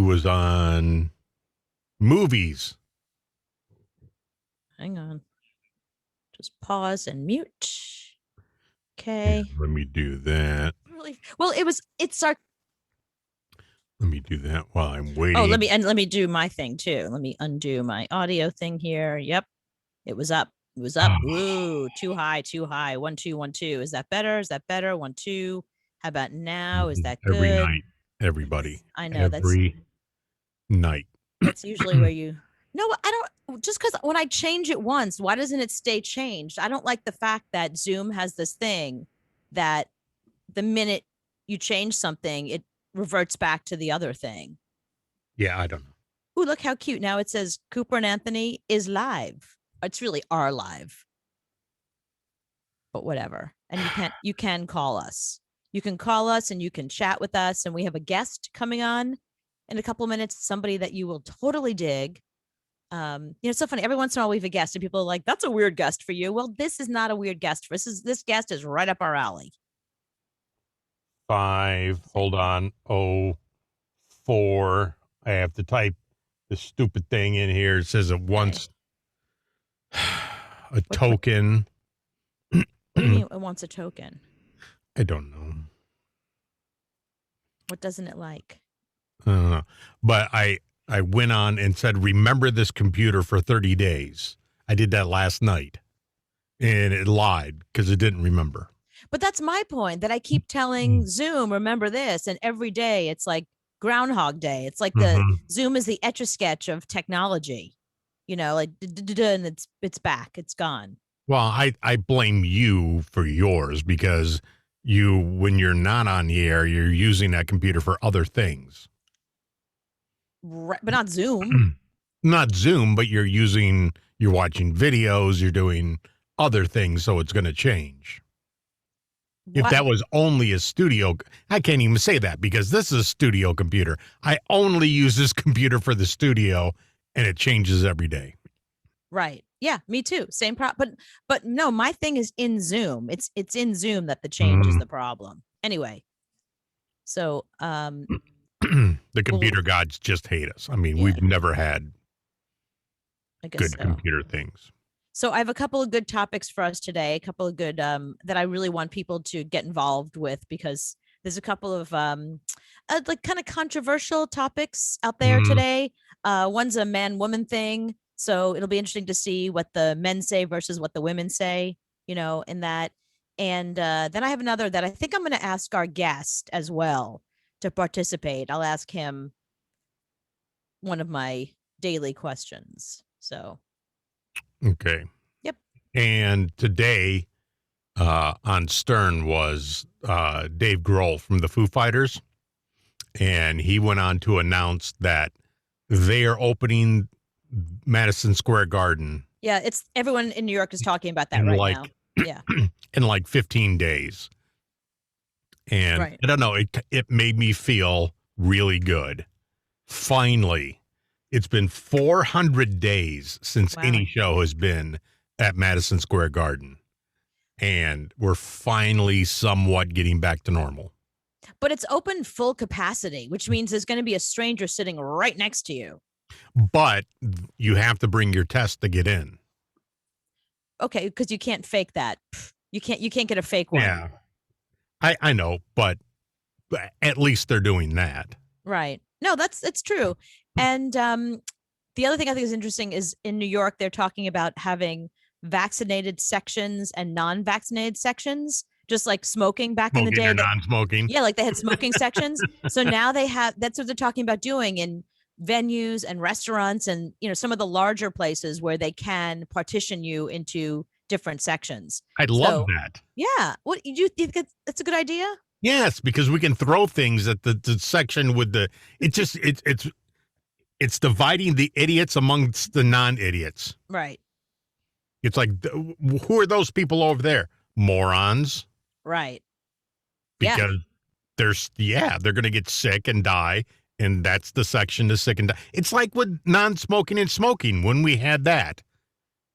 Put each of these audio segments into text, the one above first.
was on movies. Hang on. Just pause and mute. Yeah, Okay. let me do that. Really? Well, it's our. Let me do that while I'm waiting. Oh, let me do my thing too. Let me undo my audio thing here. Yep. It was up. It was up. Ooh, too high, too high. 1 2 1 2. Is that better? Is that better? 1 2. How about now? Is that Every good? night, everybody. I know Every night. that's usually where you. No, I don't. Just because when I change it once, why doesn't it stay changed? I don't like the fact that Zoom has this thing that the minute you change something, it reverts back to the other thing. Yeah, I don't know. Ooh, look how cute. Now it says Cooper and Anthony is live. It's really our live, but whatever. And you can call us. You can call us and you can chat with us. And we have a guest coming on in a couple of minutes, somebody that you will totally dig. It's so funny. Every once in a while we have a guest and people are like, that's a weird guest for you. Well, this is not a weird guest for us. This guest is right up our alley. 5, hold on. 0, 4. I have to type the stupid thing in here. It says it wants a token. What do you mean it wants a token? I don't know. What doesn't it like? I don't know. But I went on and said, remember this computer for 30 days. I did that last night. And it lied because it didn't remember. But that's my point, that I keep telling Zoom, remember this. And every day it's like Groundhog Day. It's like the Zoom is the Etch-a-Sketch of technology, like and it's back. It's gone. Well, I blame you for yours because when you're not on the air, you're using that computer for other things. Right, but not Zoom. Not Zoom, but you're watching videos, you're doing other things, so it's going to change. If that was only a studio, I can't even say that because this is a studio computer. I only use this computer for the studio, and it changes every day. Right. Yeah, me too. Same problem. But no, my thing is in Zoom. It's in Zoom that the change is the problem. Anyway, so the computer gods just hate us. I mean, we've never had good computer things. So I have a couple of good topics for us today, a couple of good that I really want people to get involved with, because there's a couple of like kind of controversial topics out there today. One's a man-woman thing, so it'll be interesting to see what the men say versus what the women say, in that. And then I have another that I think I'm going to ask our guest as well to participate. I'll ask him one of my daily questions. So. Okay. Yep. And today on Stern was Dave Grohl from the Foo Fighters. And he went on to announce that they are opening Madison Square Garden. Yeah, it's everyone in New York is talking about that right now. Yeah. In like 15 days. And I don't know, it made me feel really good. Finally. It's been 400 days since any show has been at Madison Square Garden. And we're finally somewhat getting back to normal. But it's open full capacity, which means there's going to be a stranger sitting right next to you. But you have to bring your test to get in. Okay, because you can't fake that. You can't get a fake one. Yeah. I know, but at least they're doing that. Right. No, it's true. And the other thing I think is interesting is in New York, they're talking about having vaccinated sections and non-vaccinated sections, just like smoking back in the day. Non-smoking. Yeah, like they had smoking sections. So now that's what they're talking about doing in venues and restaurants and, some of the larger places where they can partition you into different sections. I love that. Yeah. What do you think that's a good idea? Yes, because we can throw things at the section with it's dividing the idiots amongst the non-idiots. Right. It's like, who are those people over there? Morons. Right. Because they're going to get sick and die, and that's the section to sick and die. It's like with non-smoking and smoking when we had that.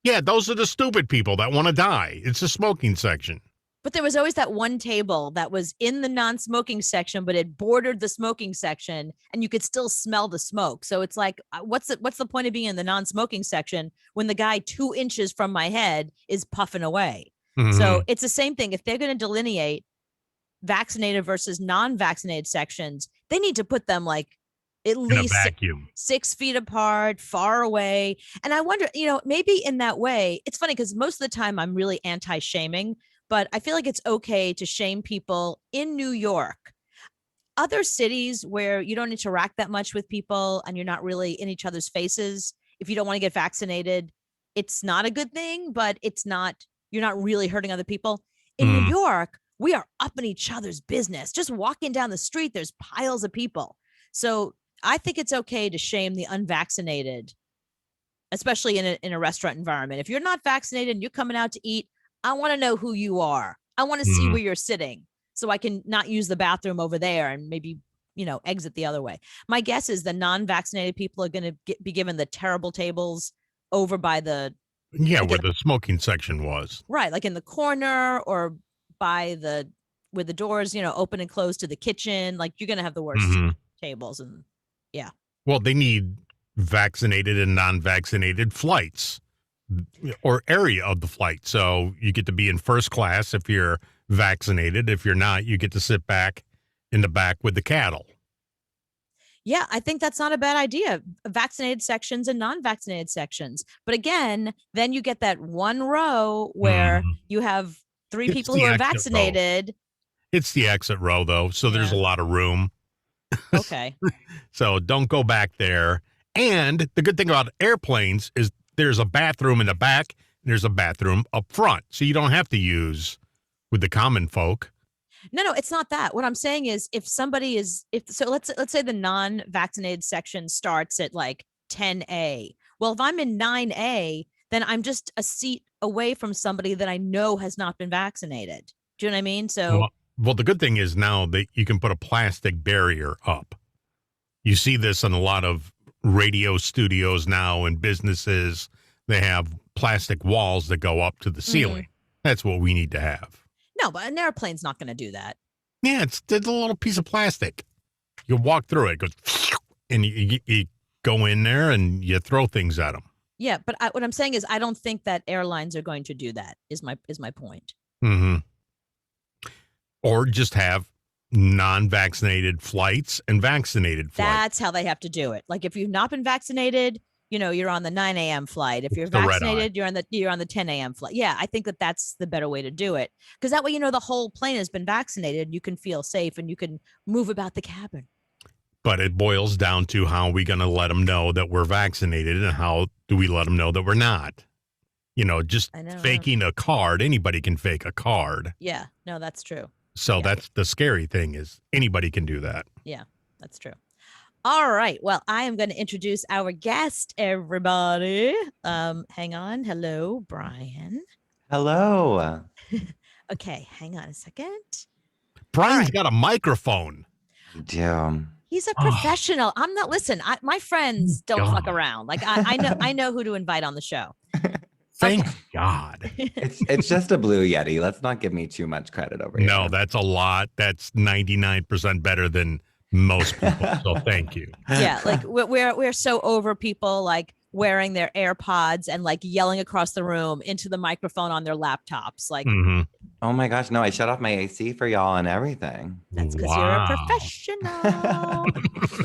Yeah, those are the stupid people that want to die. It's a smoking section. But there was always that one table that was in the non-smoking section, but it bordered the smoking section, and you could still smell the smoke. So it's like, what's the point of being in the non-smoking section when the guy 2 inches from my head is puffing away? So it's the same thing. If they're going to delineate vaccinated versus non-vaccinated sections, they need to put them like at In a least vacuum. 6 feet apart, far away. And I wonder, maybe in that way, it's funny because most of the time I'm really anti-shaming, but I feel like it's okay to shame people in New York. Other cities where you don't interact that much with people and you're not really in each other's faces, if you don't want to get vaccinated, it's not a good thing, but you're not really hurting other people. In New York, we are up in each other's business. Just walking down the street, there's piles of people. So I think it's okay to shame the unvaccinated, especially in a restaurant environment. If you're not vaccinated and you're coming out to eat, I want to know who you are. I want to see where you're sitting so I can not use the bathroom over there and maybe, exit the other way. My guess is the non-vaccinated people are going to be given the terrible tables over by the where the smoking section was. Right, like in the corner or by where the doors, open and close to the kitchen. Like you're going to have the worst tables. And yeah. Well, they need vaccinated and non-vaccinated flights or area of the flight. So you get to be in first class if you're vaccinated. If you're not, you get to sit back in the back with the cattle. Yeah, I think that's not a bad idea. Vaccinated sections and non-vaccinated sections. But again, then you get that one row where you have three people who are vaccinated. It's the exit row, though, so there's a lot of room. Okay. So don't go back there. And the good thing about airplanes is there's a bathroom in the back, and there's a bathroom up front. So you don't have to use with the common folk. No, it's not that. What I'm saying is let's say the non-vaccinated section starts at like 10A. Well, if I'm in 9A, then I'm just a seat away from somebody that I know has not been vaccinated. Do you know what I mean? So well, the good thing is now that you can put a plastic barrier up. You see this in a lot of radio studios now and businesses. They have plastic walls that go up to the ceiling. That's what we need to have. No, but an airplane's not going to do that. Yeah, it's a little piece of plastic. You walk through it, goes, and you go in there and you throw things at them. Yeah, but what I'm saying is I don't think that airlines are going to do that. Is my point. Or just have non-vaccinated flights and vaccinated flights. That's how they have to do it. Like if you've not been vaccinated, you're on the 9 a.m. flight. If you're vaccinated, you're on the 10 a.m. flight. Yeah, I think that's the better way to do it. Because that way, the whole plane has been vaccinated. You can feel safe and you can move about the cabin. But it boils down to how are we going to let them know that we're vaccinated and how do we let them know that we're not? Just faking a card. Anybody can fake a card. Yeah, no, that's true. So that's the scary thing is anybody can do that. Yeah, that's true. All right. Well, I am going to introduce our guest, everybody. Hang on. Hello, Brian. Hello. Okay, hang on a second. Brian's got a microphone. Damn. He's a professional. I'm not. Listen, my friends don't fuck around. Like I know who to invite on the show. Thank God. It's just a blue Yeti. Let's not give me too much credit over here. No, that's a lot. That's 99% better than most people. So thank you. Yeah, like we're so over people like wearing their AirPods and like yelling across the room into the microphone on their laptops. Like, oh my gosh, no! I shut off my AC for y'all and everything. That's because you're a professional.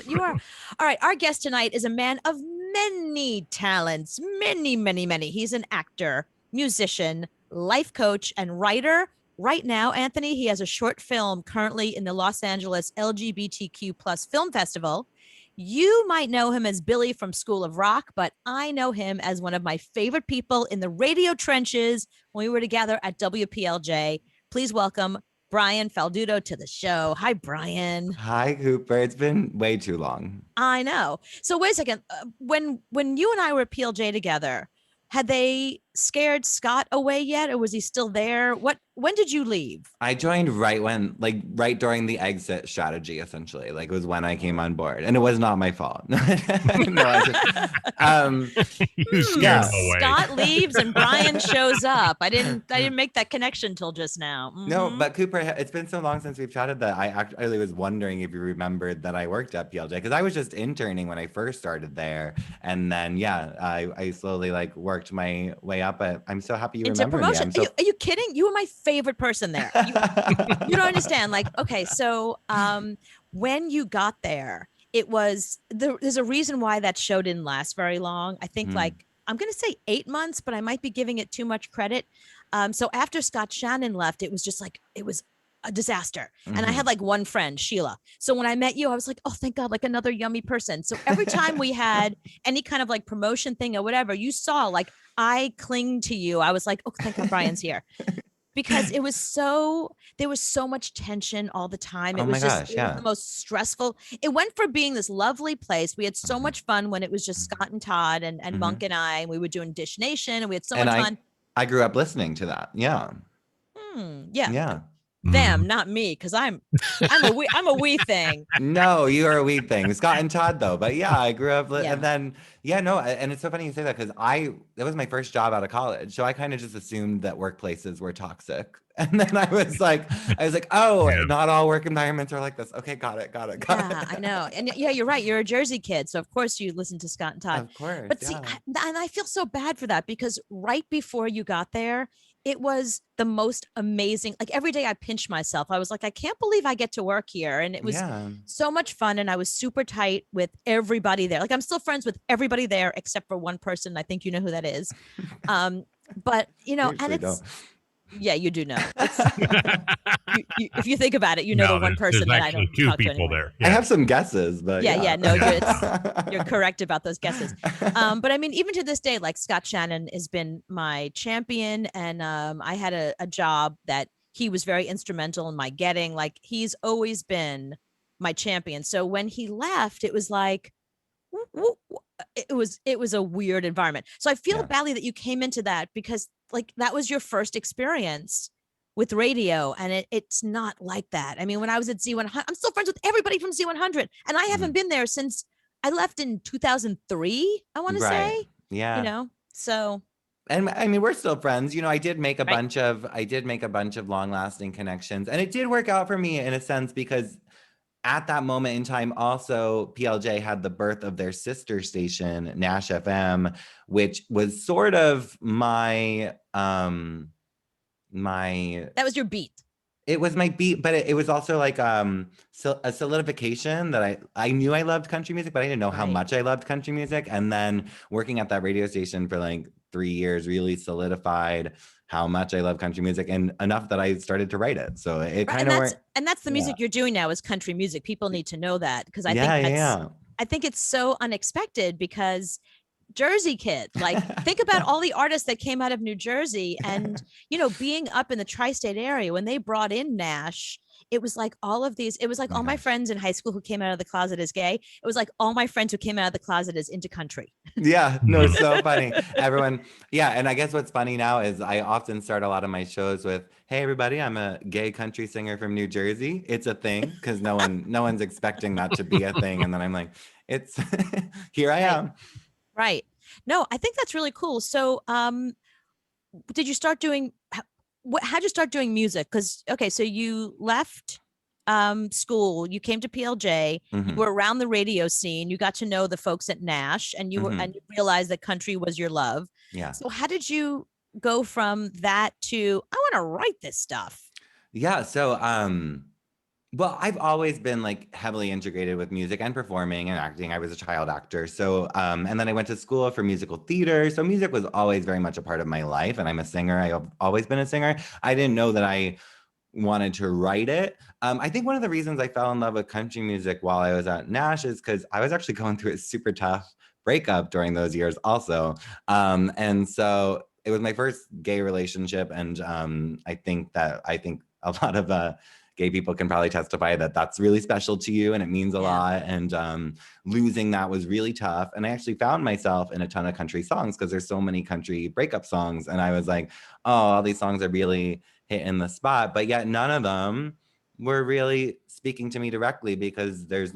You are. All right, our guest tonight is a man of many talents, many, many, many. He's an actor, musician, life coach, and writer. Right now, Anthony, he has a short film currently in the Los Angeles LGBTQ plus film festival. You might know him as Billy from School of Rock, but I know him as one of my favorite people in the radio trenches when we were together at WPLJ. Please welcome Brian Falduto to the show. Hi, Brian. Hi, Cooper. It's been way too long. I know. So wait a second. When you and I were at PLJ together, had they scared Scott away yet, or was he still there? When did you leave? I joined right during the exit strategy, essentially. Like, it was when I came on board, and it was not my fault. No, you scared him away. Scott leaves and Brian shows up. I didn't make that connection till just now. No, but Cooper, it's been so long since we've chatted that I actually was wondering if you remembered that I worked at PLJ, because I was just interning when I first started there, and then I slowly like worked my way up. But I'm so happy you remember me. Are you kidding? You were my favorite person there. You don't understand. Like, okay, so when you got there, there's a reason why that show didn't last very long. I think like I'm gonna say 8 months, but I might be giving it too much credit. So after Scott Shannon left, it was just like it was a disaster. And I had like one friend, Sheila. So when I met you, I was like, oh, thank God, like another yummy person. So every time we had any kind of like promotion thing or whatever, you saw like I cling to you. I was like, oh, thank God Brian's here. Because there was so much tension all the time. It was the most stressful. It went from being this lovely place. We had so much fun when it was just Scott and Todd and Monk and I, and we were doing Dish Nation, and we had so much fun. I grew up listening to that. Yeah. Yeah. Them, not me, because I'm a wee thing. No, you are a wee thing. Scott and Todd, though. But yeah, I grew up, and then and it's so funny you say that, because that was my first job out of college, so I kind of just assumed that workplaces were toxic, and then I was like, oh, not all work environments are like this. Okay, got it. Yeah, I know, and yeah, you're right. You're a Jersey kid, so of course you listen to Scott and Todd. Of course, but see, and I feel so bad for that, because right before you got there, it was the most amazing. Like every day I pinched myself. I was like, I can't believe I get to work here. And it was so much fun. And I was super tight with everybody there. Like I'm still friends with everybody there, except for one person. I think you know who that is. But yeah, you do know. If you think about it, the one person that I don't two talk people to there. I have some guesses, but you're correct about those guesses. But I mean, even to this day, like Scott Shannon has been my champion, and I had a job that he was very instrumental in my getting. Like he's always been my champion. So when he left, it was like, it was a weird environment. So I feel badly that you came into that, because like that was your first experience with radio, and it's not like that. I mean, when I was at Z100, I'm still friends with everybody from Z100, and I haven't been there since I left in 2003. I want to say, so. And I mean, we're still friends. I did make a bunch of long-lasting connections, and it did work out for me in a sense, because at that moment in time, also PLJ had the birth of their sister station, Nash FM, which was sort of my that was your beat. It was my beat, but it was also like a solidification that I knew I loved country music, but I didn't know how much I loved country music. And then working at that radio station for like 3 years really solidified how much I love country music, and enough that I started to write it. So it kind of worked. And that's the music you're doing now, is country music. People need to know that, because I think it's so unexpected, because Jersey kid, like think about all the artists that came out of New Jersey, and being up in the tri-state area when they brought in Nash, it was like all of these, it was like all my friends in high school who came out of the closet as gay. It was like all my friends who came out of the closet as into country. Yeah, no, it's so funny. Everyone. Yeah. And I guess what's funny now is I often start a lot of my shows with, hey, everybody, I'm a gay country singer from New Jersey. It's a thing, because no one's expecting that to be a thing. And then I'm like, it's here I am. Right. No, I think that's really cool. So, did you start doing, how'd you start doing music? Because, so you left school, you came to PLJ, you were around the radio scene, you got to know the folks at Nash, and you realized that country was your love. Yeah. So how did you go from that to, I want to write this stuff? Yeah. So, well, I've always been like heavily integrated with music and performing and acting. I was a child actor. So, and then I went to school for musical theater. So music was always very much a part of my life, and I'm a singer. I've always been a singer. I didn't know that I wanted to write it. I think one of the reasons I fell in love with country music while I was at Nash is because I was actually going through a super tough breakup during those years also. And so it was my first gay relationship. And I think a lot of gay people can probably testify that that's really special to you and it means a lot. And losing that was really tough. And I actually found myself in a ton of country songs because there's so many country breakup songs. And I was like, oh, all these songs are really hitting the spot, but yet none of them were really speaking to me directly because there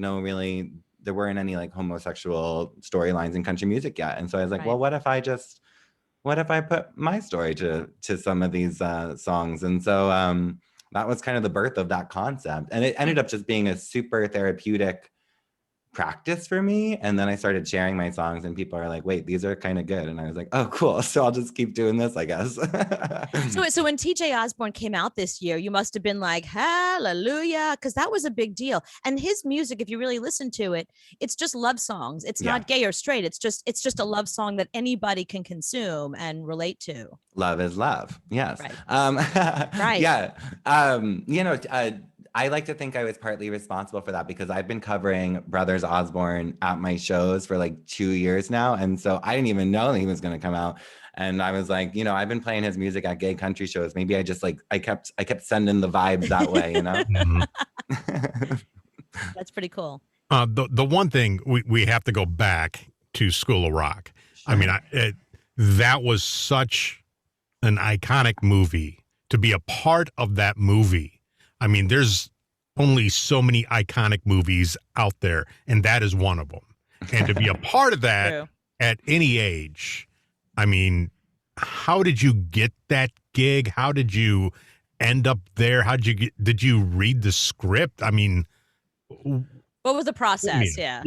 weren't any like homosexual storylines in country music yet. And so I was like, well, what if I put my story to some of these songs? And so that was kind of the birth of that concept. And it ended up just being a super therapeutic practice for me. And then I started sharing my songs and people are like, wait, these are kind of good. And I was like, oh, cool. So I'll just keep doing this, I guess. So when TJ Osborne came out this year, you must have been like, hallelujah, because that was a big deal. And his music, if you really listen to it, it's just love songs. It's not gay or straight. It's just a love song that anybody can consume and relate to. Love is love. Yes. Right. Right. Yeah. I like to think I was partly responsible for that because I've been covering Brothers Osborne at my shows for like 2 years now. And so I didn't even know that he was going to come out. And I was like, I've been playing his music at gay country shows. Maybe I just like, I kept sending the vibes that way, That's pretty cool. The one thing we have to go back to School of Rock. Sure. I mean, that was such an iconic movie. To be a part of that movie, I mean, there's only so many iconic movies out there, and that is one of them. And to be a part of that at any age, I mean, how did you get that gig? How did you end up there? Did you read the script? I mean, what was the process? Yeah.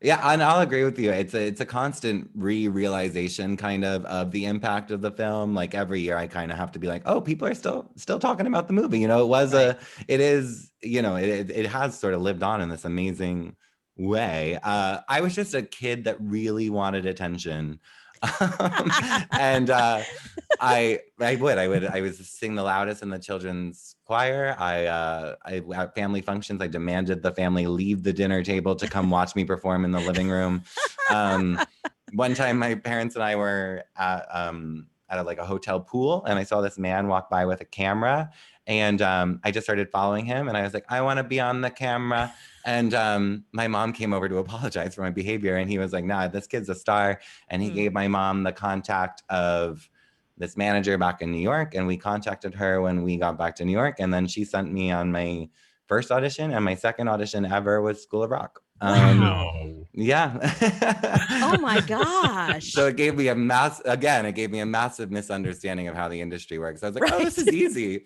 And I'll agree with you. It's a constant realization kind of the impact of the film. Like every year I kind of have to be like, oh, people are still talking about the movie. It has sort of lived on in this amazing way. I was just a kid that really wanted attention. And I would sing the loudest in the children's choir. I at family functions, I demanded the family leave the dinner table to come watch me perform in the living room. One time my parents and I were at a hotel pool and I saw this man walk by with a camera and I just started following him and I was like, I want to be on the camera. And my mom came over to apologize for my behavior. And he was like, nah, this kid's a star. And he gave my mom the contact of this manager back in New York. And we contacted her when we got back to New York. And then she sent me on my first audition. And my second audition ever was School of Rock. No. Yeah. Oh my gosh. So it gave me a massive misunderstanding of how the industry works. I was like, oh, this is easy.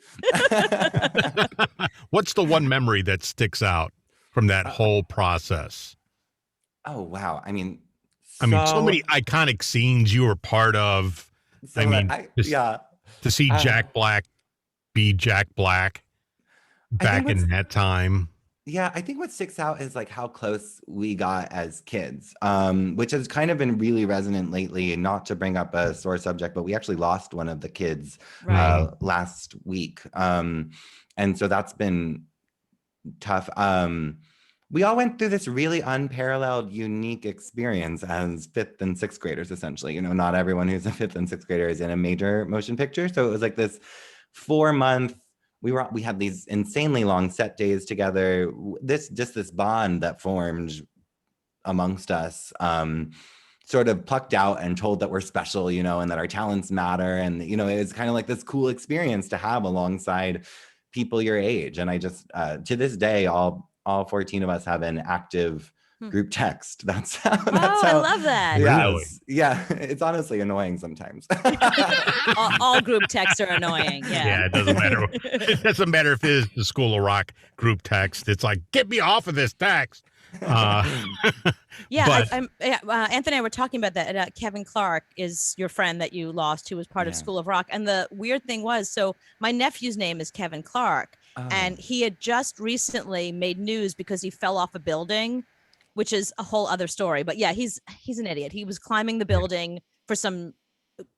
What's the one memory that sticks out from that whole process? Oh, wow. I mean, so many iconic scenes you were part of. To see Jack Black be Jack Black back in that time. Yeah, I think what sticks out is like how close we got as kids, which has kind of been really resonant lately. And not to bring up a sore subject, but we actually lost one of the kids last week. And so that's been tough. We all went through this really unparalleled, unique experience as 5th and 6th graders, essentially. Not everyone who's a 5th and 6th grader is in a major motion picture. So it was like this 4-month, we had these insanely long set days together. This bond that formed amongst us, sort of plucked out and told that we're special, and that our talents matter. And, it was kind of like this cool experience to have alongside people your age. And I just, to this day, all 14 of us have an active group text. That's how. I love that. Really? Yeah, it's honestly annoying sometimes. all group texts are annoying. Yeah, it doesn't matter. It doesn't matter if it is the School of Rock group text. It's like, get me off of this text. Anthony and I were talking about that. Kevin Clark is your friend that you lost, who was part of School of Rock. And the weird thing was, so my nephew's name is Kevin Clark, and he had just recently made news because he fell off a building, which is a whole other story. But yeah, he's an idiot. He was climbing the building for some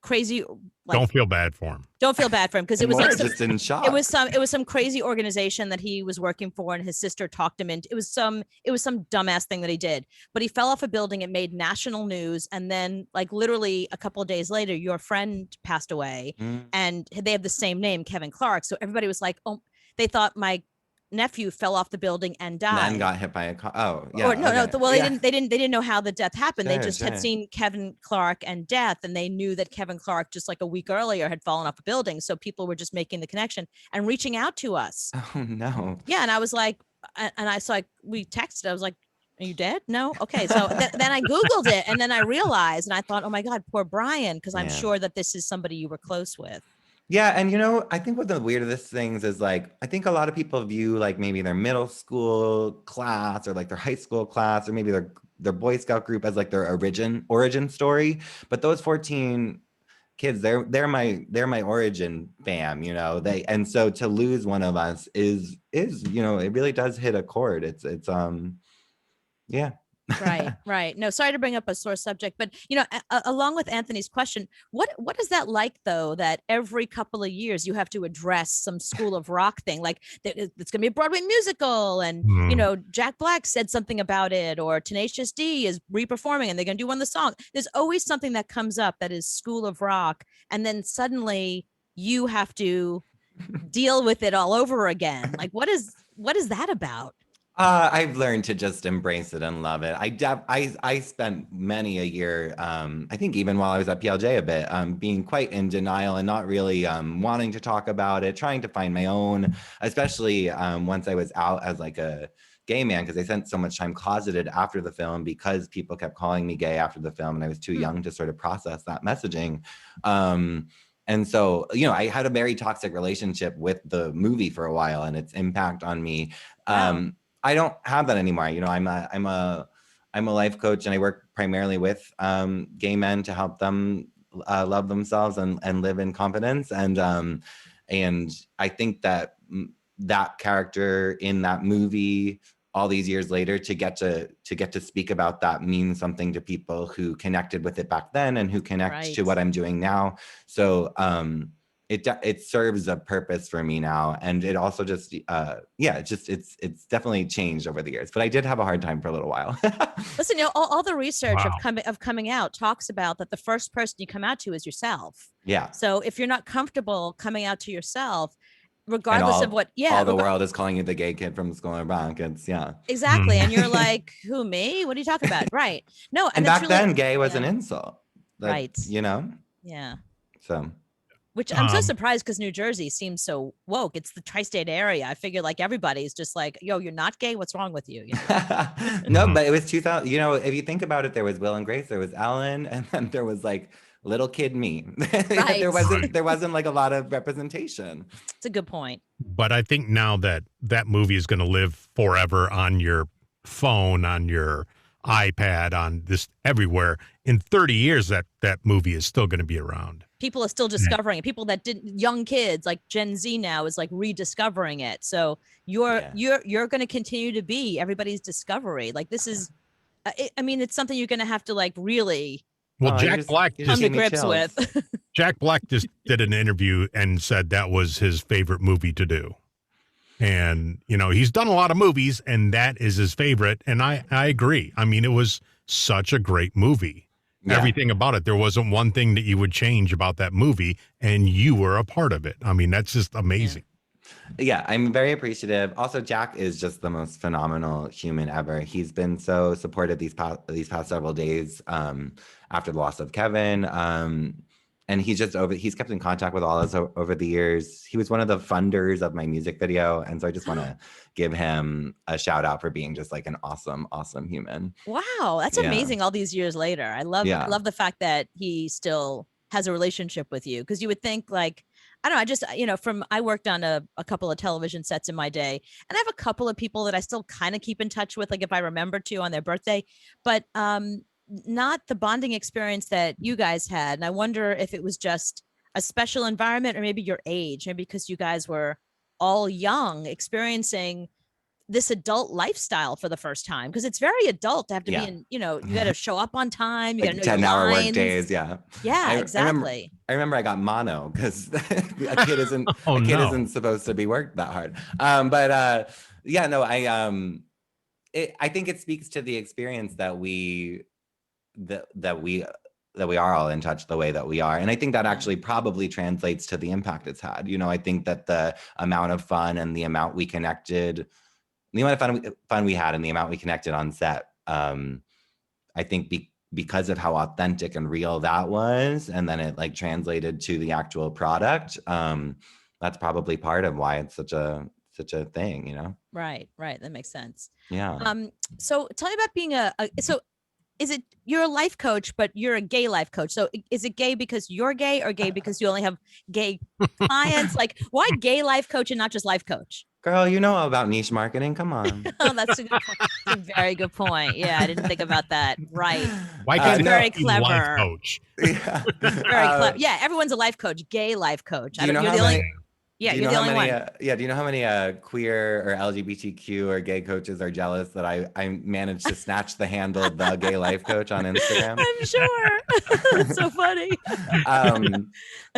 crazy. Don't feel bad for him. Don't feel bad for him because it was like just in shock. It was some crazy organization that he was working for, and his sister talked him into. It was some dumbass thing that he did. But he fell off a building. It made national news, and then like literally a couple of days later, your friend passed away, and they have the same name, Kevin Clark. So everybody was like, oh, they thought my nephew fell off the building and And then died. got hit by a car. Oh, yeah. Or no, okay. well, Yeah. they didn't know how the death happened. They Sure, just had sure. seen Kevin Clark and death, and they knew that Kevin Clark just like a week earlier had fallen off a building. So people were just making the connection and reaching out to us. Oh no. Yeah, and I was like, and I saw we texted. I was like, "Are you dead? No, okay." So then I Googled it, and then I realized, and I thought, "Oh my God, poor Brian," because I'm Yeah. sure that this is somebody you were close with. Yeah, and I think one of the weirdest things is like I think a lot of people view like maybe their middle school class or like their high school class or maybe their Boy Scout group as like their origin story. But those 14 kids, they're my origin fam, They and so to lose one of us is it really does hit a chord. It's yeah. Right. No, sorry to bring up a sore subject, but along with Anthony's question, what is that like though? That every couple of years you have to address some School of Rock thing, like it's going to be a Broadway musical, and Jack Black said something about it, or Tenacious D is reperforming, and they're going to do one of the songs. There's always something that comes up that is School of Rock, and then suddenly you have to deal with it all over again. Like, what is that about? I've learned to just embrace it and love it. I spent many a year, I think even while I was at PLJ a bit, being quite in denial and not really wanting to talk about it, trying to find my own, especially once I was out as like a gay man, because I spent so much time closeted after the film because people kept calling me gay after the film and I was too young to sort of process that messaging. And so, I had a very toxic relationship with the movie for a while and its impact on me. Wow. I don't have that anymore. I'm a life coach and I work primarily with gay men to help them love themselves and live in confidence. And I think that that character in that movie, all these years later, to get to speak about that means something to people who connected with it back then and who connect to what I'm doing now. So it serves a purpose for me now, and it also just it's definitely changed over the years. But I did have a hard time for a little while. Listen, all the research of coming out talks about that the first person you come out to is yourself. Yeah. So if you're not comfortable coming out to yourself, regardless of what, all the world is calling you the gay kid from School of Rock. It's exactly, and you're like, who, me? What are you talking about? Right? No, and back then, gay was an insult. Right. Yeah. So. Which I'm so surprised because New Jersey seems so woke. It's the tri-state area. I figure like everybody's just like, yo, you're not gay. What's wrong with you? No, but it was 2000. If you think about it, there was Will and Grace, there was Ellen, and then there was like little kid me. Right. there wasn't like a lot of representation. It's a good point. But I think now that movie is going to live forever on your phone, on your iPad, on this everywhere. In 30 years, that movie is still going to be around. People are still discovering it. People that didn't, young kids like Gen Z now is like rediscovering it. So you're going to continue to be everybody's discovery. Like this is, I mean, it's something you're going to have to like really. Well, Jack Black come to grips with. Jack Black just did an interview and said that was his favorite movie to do. And, he's done a lot of movies and that is his favorite. And I agree. I mean, it was such a great movie. Yeah. Everything about it. There wasn't one thing that you would change about that movie and you were a part of it. I mean, that's just amazing. Yeah, I'm very appreciative. Also, Jack is just the most phenomenal human ever. He's been so supportive these past several days after the loss of Kevin. And he's kept in contact with all of us over the years. He was one of the funders of my music video. And so I just want to give him a shout out for being just like an awesome, awesome human. Wow. That's amazing all these years later. I love the fact that he still has a relationship with you. Cause you would think like, I don't know, I just, I worked on a couple of television sets in my day, and I have a couple of people that I still kind of keep in touch with, like if I remember to on their birthday, but not the bonding experience that you guys had. And I wonder if it was just a special environment or maybe your age, maybe because you guys were all young experiencing this adult lifestyle for the first time, because it's very adult to have to be in, you got to show up on time, you got to know 10-hour work days. Yeah, exactly. I remember I got mono because a kid isn't supposed to be worked that hard. I think it speaks to the experience that we that we are all in touch the way that we are. And I think that actually probably translates to the impact it's had. You know, I think that the amount of fun and the amount we connected, the amount of fun we had and the amount we connected on set, I think because of how authentic and real that was, and then it like translated to the actual product, that's probably part of why it's such a thing, you know? Right. That makes sense. Yeah. So tell me about being so is it you're a life coach, but you're a gay life coach? So is it gay because you're gay, or gay because you only have gay clients? Like, why gay life coach and not just life coach? Girl, you know all about niche marketing. Come on. Oh, that's a good point. That's a very good point. Yeah, I didn't think about that. Right. Why can't very you be life clever. coach? Yeah. Very clever. Yeah, everyone's a life coach, gay life coach. Do you know you're how the many, only. Yeah, you're the only one. do you know how many queer or LGBTQ or gay coaches are jealous that I managed to snatch the handle the gay life coach on Instagram? I'm sure. That's so funny.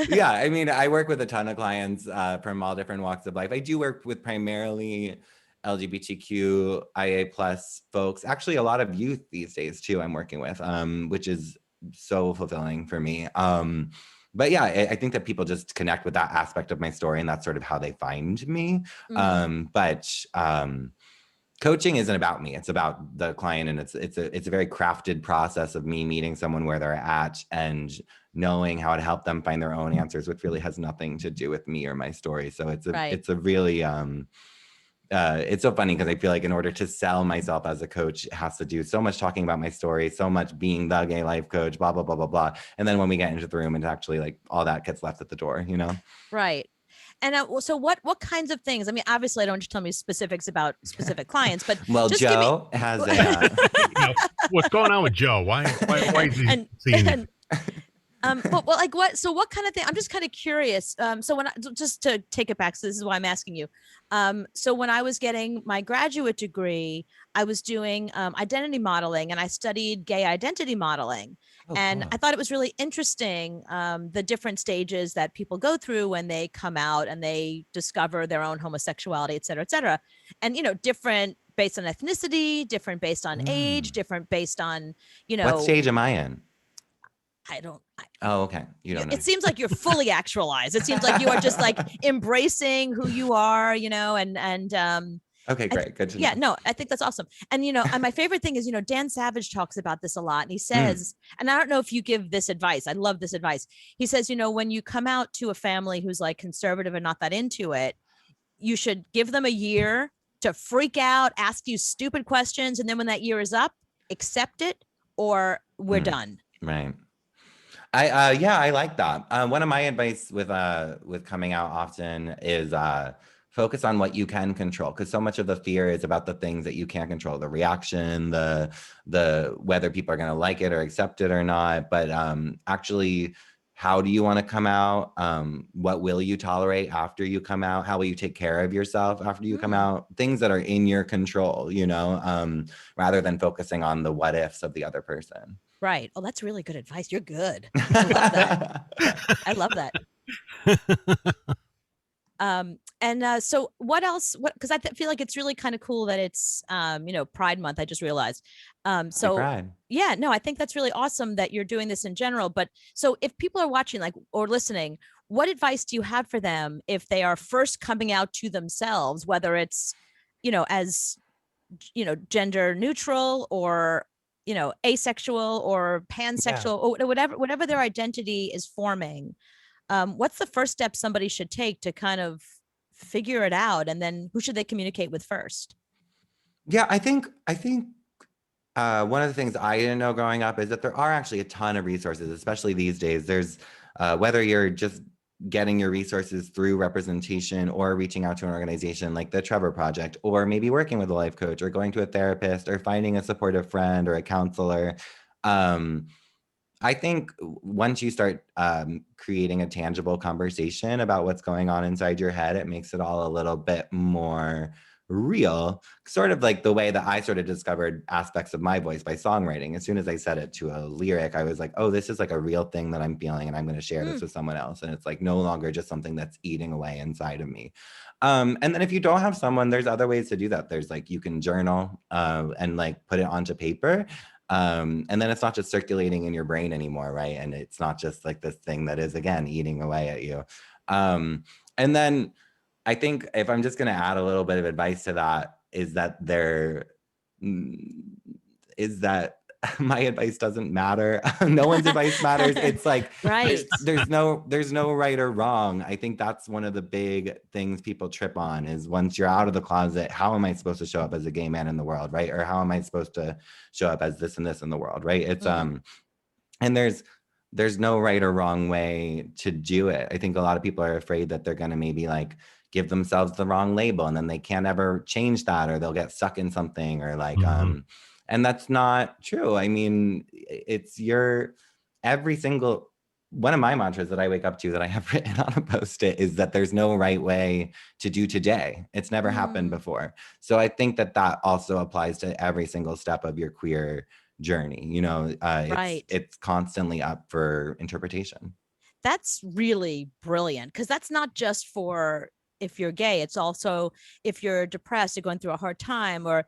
Yeah, I mean, I work with a ton of clients from all different walks of life. I do work with primarily LGBTQIA plus folks. Actually, a lot of youth these days too. I'm working with, which is so fulfilling for me. But yeah, I think that people just connect with that aspect of my story, and that's sort of how they find me. But coaching isn't about me; it's about the client, and it's a very crafted process of me meeting someone where they're at and knowing how to help them find their own answers, which really has nothing to do with me or my story. So it's a really it's so funny because I feel like in order to sell myself as a coach, it has to do so much talking about my story, so much being the gay life coach, blah, blah, blah, blah, blah. And then when we get into the room, and actually like all that gets left at the door, you know? Right. And so what kinds of things? I mean, obviously I don't want you to tell me specifics about specific clients, but well, just Joe has a what's going on with Joe? Why is he seeing well, like what? So what kind of thing? I'm just kind of curious. So just to take it back, so this is why I'm asking you. So when I was getting my graduate degree, I was doing identity modeling, and I studied gay identity modeling. And I thought it was really interesting, the different stages that people go through when they come out and they discover their own homosexuality, et cetera, et cetera. And, different based on ethnicity, different based on age, different based on, What stage am I in? Oh, okay. You don't know. It seems like you're fully actualized. It seems like you are just like embracing who you are, and okay, great. Good to know. Yeah, no, I think that's awesome. And, and my favorite thing is, Dan Savage talks about this a lot. And he says, and I don't know if you give this advice. I love this advice. He says, when you come out to a family who's like conservative and not that into it, you should give them a year to freak out, ask you stupid questions. And then when that year is up, accept it, or we're done. Right. I like that. One of my advice with coming out often is focus on what you can control, because so much of the fear is about the things that you can't control, the reaction, the whether people are going to like it or accept it or not. But actually, how do you want to come out? What will you tolerate after you come out? How will you take care of yourself after you come out? Things that are in your control, rather than focusing on the what ifs of the other person. Right. Oh, that's really good advice. You're good. I love that. I love that. So what else? Because I feel like it's really kind of cool that it's, Pride Month. I just realized. Yeah, no, I think that's really awesome that you're doing this in general. But so if people are watching, or listening, what advice do you have for them if they are first coming out to themselves, whether it's, as, gender neutral or, asexual or pansexual, or whatever their identity is forming? What's the first step somebody should take to kind of figure it out? And then who should they communicate with first? Yeah, I think one of the things I didn't know growing up is that there are actually a ton of resources, especially these days. There's whether you're just getting your resources through representation or reaching out to an organization like the Trevor Project, or maybe working with a life coach or going to a therapist or finding a supportive friend or a counselor. I think once you start creating a tangible conversation about what's going on inside your head, it makes it all a little bit more real, sort of like the way that I sort of discovered aspects of my voice by songwriting. As soon as I said it to a lyric, I was like, oh, this is like a real thing that I'm feeling, and I'm going to share this with someone else. And it's like no longer just something that's eating away inside of me. And then if you don't have someone, there's other ways to do that. There's like, you can journal and like put it onto paper. And then it's not just circulating in your brain anymore, right? And it's not just like this thing that is, again, eating away at you. And then I think if I'm just going to add a little bit of advice to that, is that my advice doesn't matter. No one's advice matters. It's like, right. there's no right or wrong. I think that's one of the big things people trip on, is once you're out of the closet, how am I supposed to show up as a gay man in the world, right? Or how am I supposed to show up as this and this in the world, right? It's and there's no right or wrong way to do it. I think a lot of people are afraid that they're going to maybe like give themselves the wrong label, and then they can't ever change that, or they'll get stuck in something, or like and that's not true. I mean, it's every single one of my mantras that I wake up to, that I have written on a Post-it, is that there's no right way to do today. It's never happened before. So I think that also applies to every single step of your queer journey. You know, it's constantly up for interpretation. That's really brilliant, because that's not just for if you're gay, it's also if you're depressed or going through a hard time, or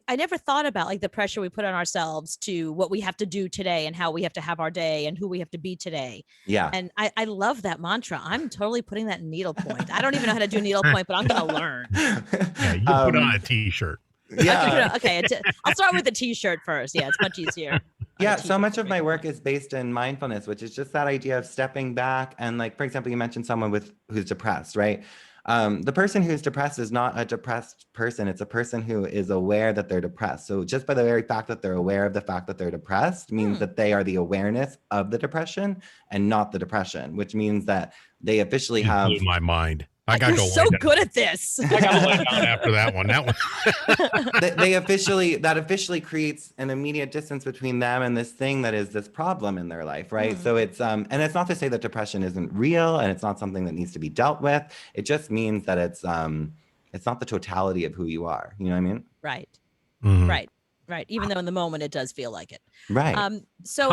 I never thought about like the pressure we put on ourselves to what we have to do today and how we have to have our day and who we have to be today. Yeah. And I love that mantra. I'm totally putting that in needlepoint. I don't even know how to do needlepoint, but I'm going to learn. Yeah, you put on a t-shirt. Yeah. Okay. I'll start with the t-shirt first. Yeah, it's much easier. Yeah, so much of my work is based in mindfulness, which is just that idea of stepping back. And like, for example, you mentioned someone who's depressed, right? The person who's depressed is not a depressed person. It's a person who is aware that they're depressed. So just by the very fact that they're aware of the fact that they're depressed means that they are the awareness of the depression and not the depression, which means that they officially have... blew my mind. I got You're so good at this. I got to lay down after that one. That officially creates an immediate distance between them and this thing that is this problem in their life, right? So it's and it's not to say that depression isn't real and it's not something that needs to be dealt with. It just means that it's not the totality of who you are. You know what I mean? Right. Right. Even though in the moment it does feel like it. Right. So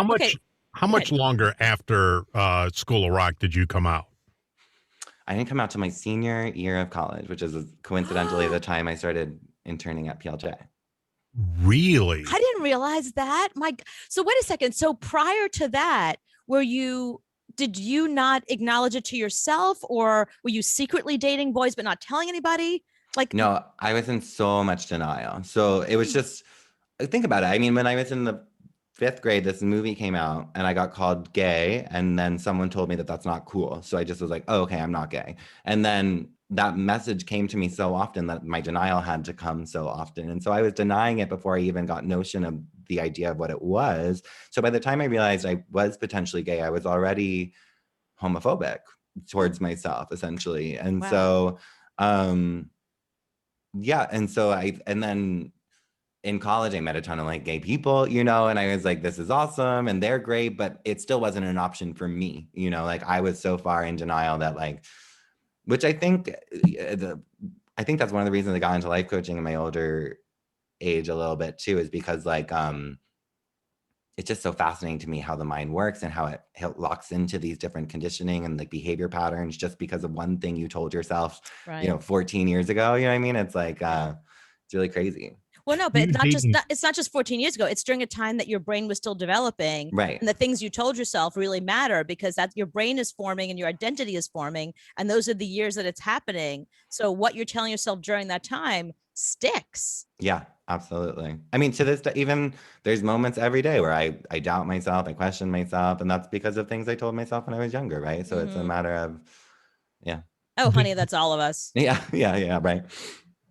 how much longer after School of Rock did you come out? I didn't come out to my senior year of college, which is coincidentally the time I started interning at PLJ. Really? I didn't realize that. So wait a second. So prior to that, did you not acknowledge it to yourself, or were you secretly dating boys but not telling anybody? No, I was in so much denial. So it was just, think about it. I mean, when I was in the 5th grade, this movie came out and I got called gay, and then someone told me that that's not cool. So I just was like, oh, okay, I'm not gay. And then that message came to me so often that my denial had to come so often. And so I was denying it before I even got notion of the idea of what it was. So by the time I realized I was potentially gay, I was already homophobic towards myself, essentially. And so, yeah. And so and then in college, I met a ton of like gay people, you know, and I was like, this is awesome and they're great, but it still wasn't an option for me, you know, like I was so far in denial that like, which I think that's one of the reasons I got into life coaching in my older age a little bit too, is because like, it's just so fascinating to me how the mind works and how it locks into these different conditioning and like behavior patterns just because of one thing you told yourself, you know, 14 years ago, you know what I mean? It's like, it's really crazy. Well, no, but it's not just 14 years ago. It's during a time that your brain was still developing. Right. And the things you told yourself really matter because your brain is forming and your identity is forming. And those are the years that it's happening. So what you're telling yourself during that time sticks. Yeah, absolutely. I mean, to this day, even there's moments every day where I doubt myself, I question myself. And that's because of things I told myself when I was younger, right? So it's a matter of, yeah. Oh, honey, that's all of us. Yeah, right.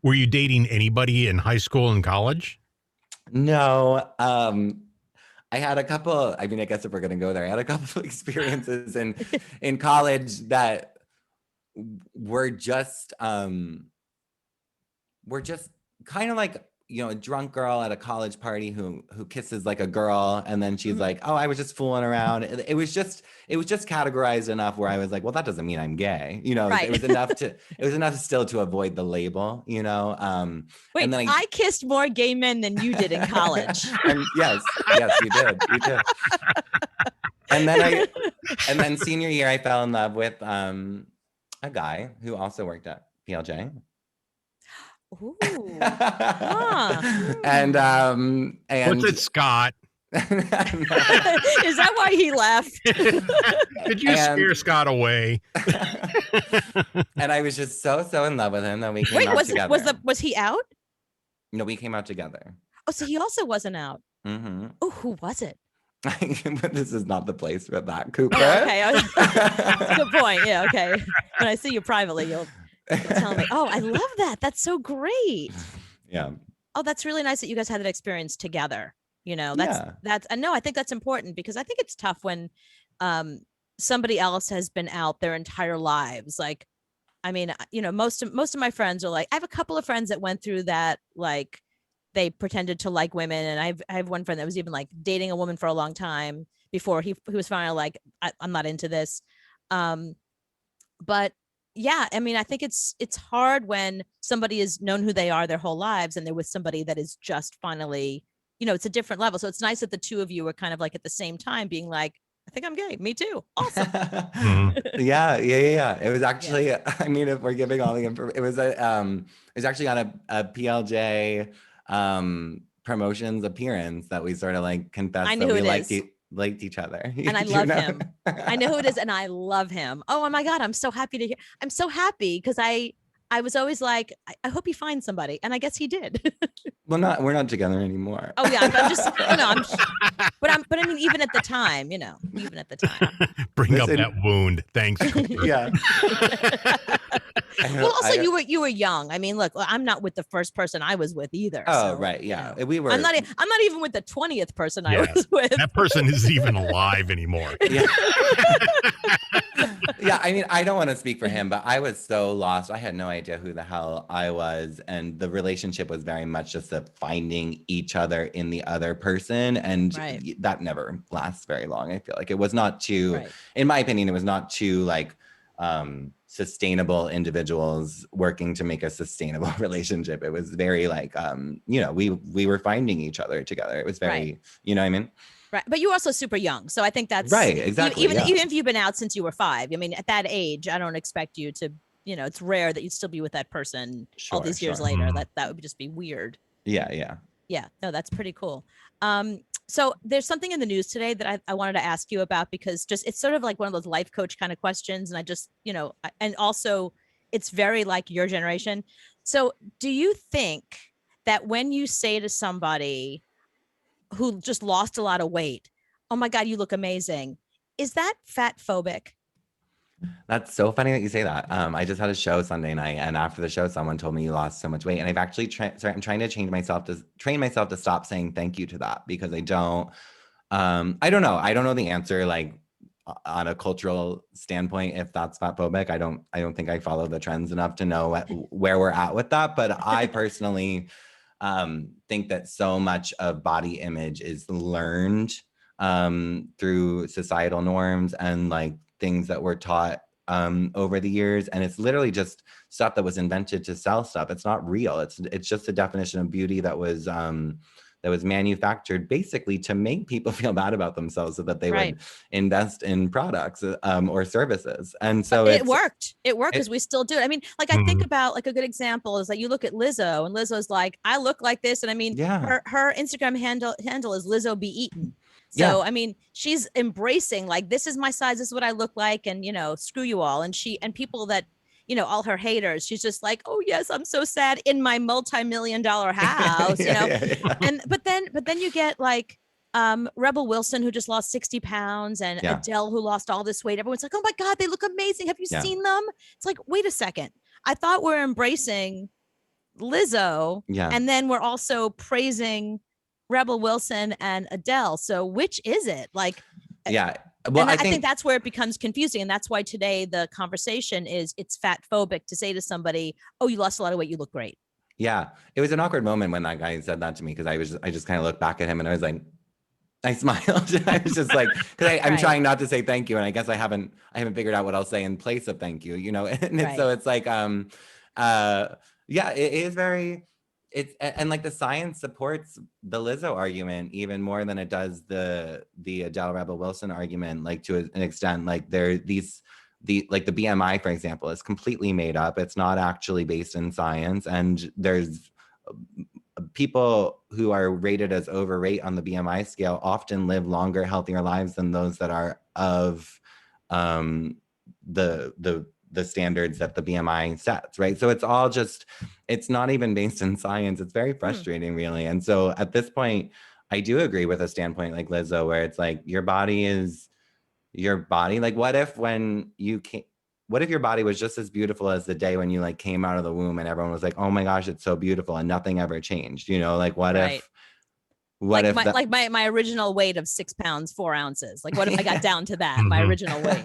Were you dating anybody in high school and college? No. I had a couple, I mean, I guess if we're going to go there, I had a couple of experiences in college that were just kind of like, you know, a drunk girl at a college party who kisses like a girl. And then she's like, oh, I was just fooling around. It was just categorized enough where I was like, well, that doesn't mean I'm gay. You know, right. it was enough still to avoid the label, you know? Wait, and then I kissed more gay men than you did in college. Yes, you did. And then senior year, I fell in love with a guy who also worked at PLJ. Ooh. And what's it, Scott? Is that why he left? Did you scare Scott away? And I was just so in love with him that we came out together. Was he out? No, we came out together. Oh, so he also wasn't out. Mm-hmm. Oh, who was it? But this is not the place for that, Cooper. Oh, okay. Good point. Yeah, okay. When I see you privately, you'll tell me. Oh, I love that. That's so great. Yeah. Oh, that's really nice that you guys had that experience together. You know, that's and no, I think that's important because I think it's tough when somebody else has been out their entire lives. Like, I mean, you know, most of my friends are like, I have a couple of friends that went through that, like they pretended to like women, and I have one friend that was even like dating a woman for a long time before he was finally like, I'm not into this. But yeah, I mean, I think it's hard when somebody has known who they are their whole lives and they're with somebody that is just finally, you know, it's a different level. So it's nice that the two of you were kind of like at the same time being like, I think I'm gay. Me too. Awesome. Yeah. It was actually, I mean, if we're giving all the information, it was actually on a PLJ promotions appearance that we sort of like confessed that we liked each other. And I love him. I know who it is, and I love him. Oh my God, I'm so happy to hear. I'm so happy because I was always like, I hope he finds somebody, and I guess he did. Well, we're not together anymore. Oh yeah, I'm just, you know, but I mean, even at the time, you know, even at the time. Bring up that wound. Thanks. Yeah. Well, also you were young. I mean, look, I'm not with the first person I was with either. Oh, so, right. Yeah. You know, We were. I'm not even with the 20th person I was with. That person isn't even alive anymore. Yeah. Yeah, I mean, I don't want to speak for him, but I was so lost. I had no idea who the hell I was. And the relationship was very much just a finding each other in the other person. And that never lasts very long. I feel like it was not too, in my opinion, it was not too like sustainable individuals working to make a sustainable relationship. It was very like, you know, we were finding each other together. It was very, you know what I mean? Right. But you're also super young. So I think that's right. Exactly. Even if you've been out since you were 5, I mean, at that age, I don't expect you to, you know, it's rare that you'd still be with that person all these years later. That would just be weird. Yeah. No, that's pretty cool. So there's something in the news today that I wanted to ask you about because just it's sort of like one of those life coach kind of questions. And I just, you know, and also it's very like your generation. So do you think that when you say to somebody who just lost a lot of weight, oh my God, you look amazing, is that fat phobic? That's so funny that you say that. I just had a show Sunday night, and after the show, someone told me you lost so much weight, and I've actually I'm trying to train myself to stop saying thank you to that because I don't know the answer like on a cultural standpoint if that's fat phobic. I don't think I follow the trends enough to know where we're at with that, but I personally think that so much of body image is learned through societal norms and like things that were taught over the years, and it's literally just stuff that was invented to sell stuff. It's not real. It's just a definition of beauty that was manufactured basically to make people feel bad about themselves so that they would invest in products or services. And so it worked because we still do it. I mean, like I think about like a good example is that you look at Lizzo, and Lizzo's like, I look like this, and I mean, her Instagram handle is Lizzo Be Eaten. So, I mean, she's embracing like, this is my size, this is what I look like. And, you know, screw you all. And people that, you know, all her haters, she's just like, oh yes, I'm so sad in my multi-million-dollar house, you know? And, but then you get like, Rebel Wilson, who just lost 60 pounds and Adele, who lost all this weight. Everyone's like, oh my God, they look amazing. Have you seen them? It's like, wait a second. I thought we're embracing Lizzo. And then we're also praising Rebel Wilson and Adele. So which is it? Like, well, I think that's where it becomes confusing. And that's why today the conversation is it's fat phobic to say to somebody, oh, you lost a lot of weight, you look great. Yeah. It was an awkward moment when that guy said that to me because I just kind of looked back at him and I was like, I smiled. I was just like, because I'm trying not to say thank you. And I guess I haven't figured out what I'll say in place of thank you, you know? And so it's like, it is very, and like the science supports the Lizzo argument even more than it does the Adele Rebel Wilson argument, like to an extent, like the BMI, for example, is completely made up. It's not actually based in science. And there's people who are rated as overweight on the BMI scale often live longer, healthier lives than those that are of the standards that the BMI sets, right? So it's all just, it's not even based in science. It's very frustrating, really. And so at this point, I do agree with a standpoint like Lizzo, where it's like your body is your body. Like, what if when you came, what if your body was just as beautiful as the day when you like came out of the womb and everyone was like, oh my gosh, it's so beautiful and nothing ever changed, you know? Like, what if my original weight of 6 pounds 4 ounces? Like, what if I got down to that, my original weight?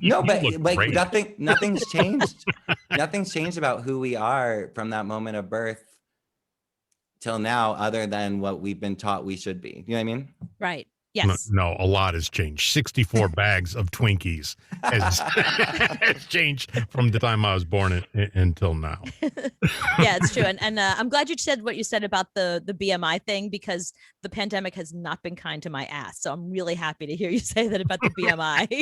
No, but like nothing's changed. Nothing's changed about who we are from that moment of birth till now, other than what we've been taught we should be. You know what I mean? Right. Yes. No, a lot has changed. 64 bags of Twinkies has changed from the time I was born until now. Yeah, it's true. And I'm glad you said what you said about the BMI thing, because the pandemic has not been kind to my ass. So I'm really happy to hear you say that about the BMI.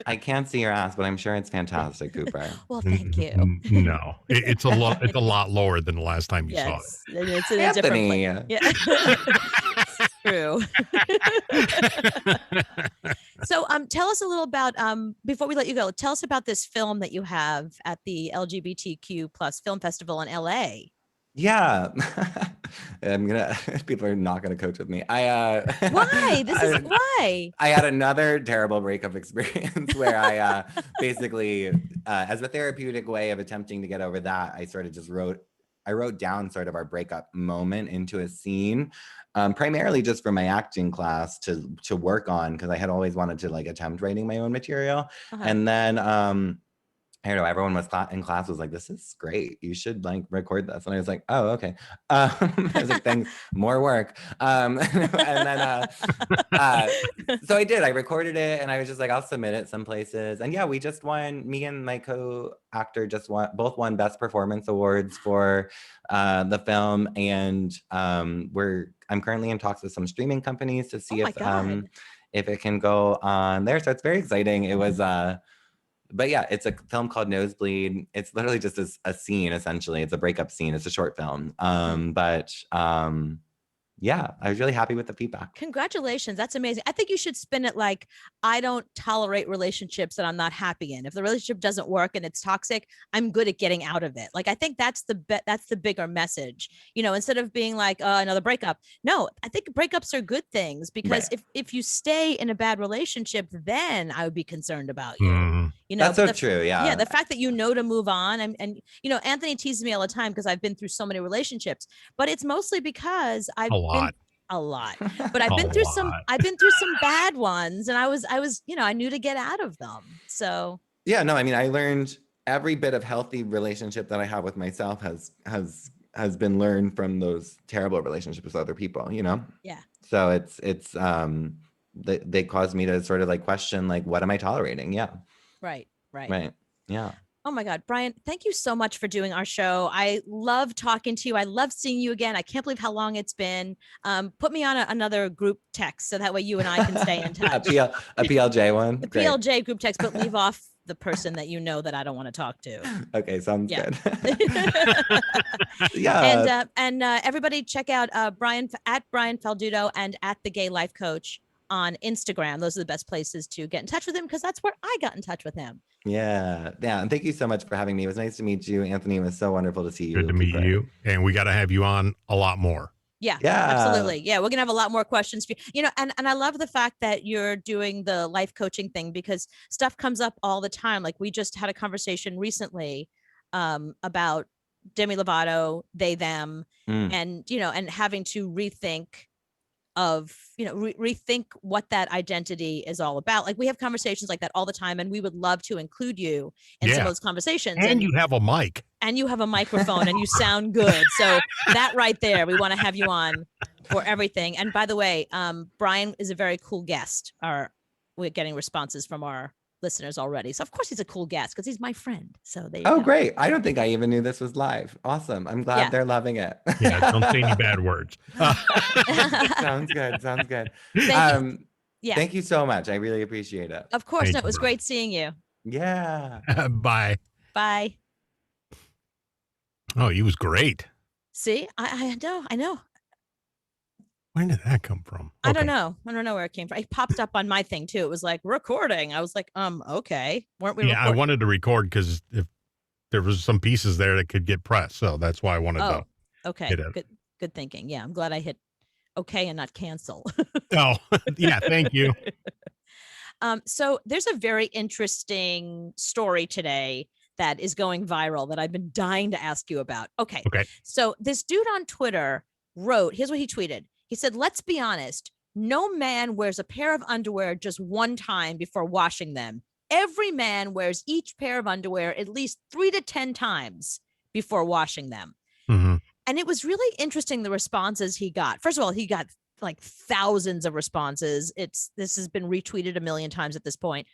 I can't see your ass, but I'm sure it's fantastic, Cooper. Well, thank you. No, it's a lot lower than the last time you saw it. It's in a different place. Yeah. True. So tell us a little about before we let you go, tell us about this film that you have at the LGBTQ plus film festival in LA. Yeah. People are not gonna coach with me. Why? Why? I had another terrible breakup experience where I basically as a therapeutic way of attempting to get over that, I sort of just wrote down sort of our breakup moment into a scene. Primarily just for my acting class to work on, because I had always wanted to like attempt writing my own material. And then I don't know, everyone was in class was like, this is great, you should like record this. And I was like, oh, okay. I was like, thanks, more work. And then so I did, I recorded it and I was just like, I'll submit it some places. And yeah, we just won, me and my co-actor both won Best Performance Awards for the film. And I'm currently in talks with some streaming companies to see if it can go on there. So it's very exciting. It was but yeah, it's a film called Nosebleed. It's literally just a scene, essentially. It's a breakup scene. It's a short film. Yeah, I was really happy with the feedback. Congratulations. That's amazing. I think you should spin it like, I don't tolerate relationships that I'm not happy in. If the relationship doesn't work and it's toxic, I'm good at getting out of it. Like, I think that's the bigger message, you know, instead of being like, another breakup. No, I think breakups are good things, because if you stay in a bad relationship, then I would be concerned about you. You know, that's so true. Yeah. Yeah. The fact that you know to move on, and you know, Anthony teases me all the time because I've been through so many relationships, but it's mostly because I've been a lot, but I've been through some bad ones, and I was, you know, I knew to get out of them. So yeah, no, I mean, I learned every bit of healthy relationship that I have with myself has been learned from those terrible relationships with other people, you know? Yeah. So it's they caused me to sort of like question, like, what am I tolerating? Yeah. Right. Yeah. Oh my God, Brian, thank you so much for doing our show. I love talking to you. I love seeing you again. I can't believe how long it's been. Put me on another group text so that way you and I can stay in touch. a PLJ one? The PLJ group text, but leave off the person that you know that I don't want to talk to. Okay, sounds good. Yeah. And everybody check out Brian Falduto and at The Gay Life Coach on Instagram. Those are the best places to get in touch with him, because that's where I got in touch with him. Yeah. And thank you so much for having me. It was nice to meet you, Anthony. It was so wonderful to see you. Good to meet you. And we got to have you on a lot more. Yeah, absolutely. Yeah, we're gonna have a lot more questions for you. You know, and I love the fact that you're doing the life coaching thing, because stuff comes up all the time. Like, we just had a conversation recently about Demi Lovato, they, them, and you know, and having to rethink what that identity is all about. Like, we have conversations like that all the time, and we would love to include you in some of those conversations. And you have a mic. And you have a microphone, and you sound good. So that right there, we want to have you on for everything. And by the way, Brian is a very cool guest. We're getting responses from our listeners already. So of course he's a cool guest, because he's my friend. So there you go. Great. I don't think I even knew this was live. Awesome. I'm glad they're loving it. Yeah, don't say any bad words. Sounds good. Thank you so much. I really appreciate it. Of course. It was great seeing you. Yeah. Bye. Bye. Oh, he was great. See, I know. Where did that come from? I don't know. I don't know where it came from. It popped up on my thing too. It was like recording. I was like, okay. Weren't we Yeah, I recording? wanted to record because if there was some pieces there that could get pressed, so that's why I wanted to okay. hit it. Good thinking. Yeah, I'm glad I hit okay and not cancel. Oh, yeah, thank you. So there's a very interesting story today that is going viral that I've been dying to ask you about. Okay. So this dude on Twitter wrote, here's what he tweeted. He said, let's be honest. No man wears a pair of underwear just one time before washing them. Every man wears each pair of underwear at least 3 to 10 times before washing them. Mm-hmm. And it was really interesting the responses he got. First of all, he got like thousands of responses. This has been retweeted a million times at this point.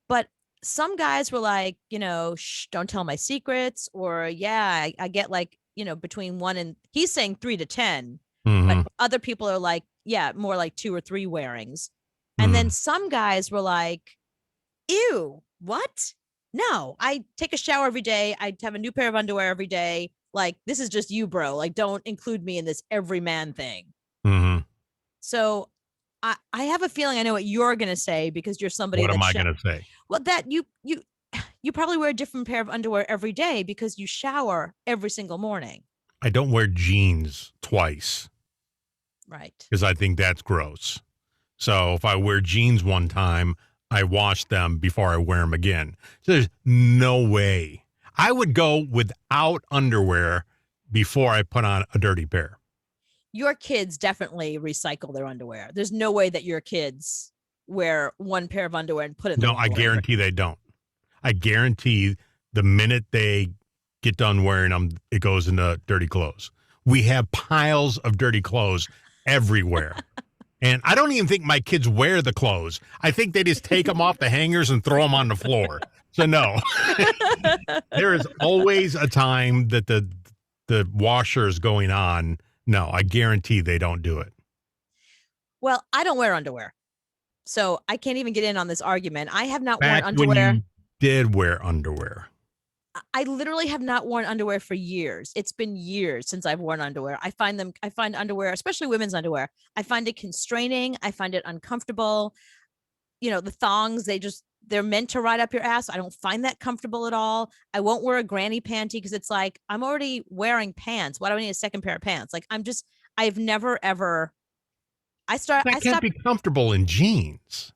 But some guys were like, shh, don't tell my secrets. Or yeah, I get like, between 1 and he's saying 3 to 10. Mm-hmm. But other people are like, yeah, more like 2 or 3 wearings. And then some guys were like, ew, what? No, I take a shower every day. I have a new pair of underwear every day. Like, this is just you, bro. Like, don't include me in this every man thing. Mm-hmm. So I have a feeling I know what you're going to say because you're somebody. What am I going to say? Well, that you probably wear a different pair of underwear every day because you shower every single morning. I don't wear jeans twice. Right. Because I think that's gross. So if I wear jeans one time, I wash them before I wear them again. So there's no way. I would go without underwear before I put on a dirty pair. Your kids definitely recycle their underwear. There's no way that your kids wear one pair of underwear and put it in the No, I guarantee they don't. I guarantee the minute they get done wearing them, it goes into dirty clothes. We have piles of dirty clothes everywhere. And I don't even think my kids wear the clothes. I think they just take them off the hangers and throw them on the floor. So no, there is always a time that the washer is going on. No, I guarantee they don't do it. Well, I don't wear underwear, so I can't even get in on this argument. I have not worn underwear. When you did wear underwear. I literally have not worn underwear for years. It's been years since I've worn underwear. I find underwear, especially women's underwear, I find it constraining. I find it uncomfortable. The thongs, they're meant to ride up your ass. I don't find that comfortable at all. I won't wear a granny panty because it's like, I'm already wearing pants. Why do I need a second pair of pants? Like, I've never, ever, I can't be comfortable in jeans.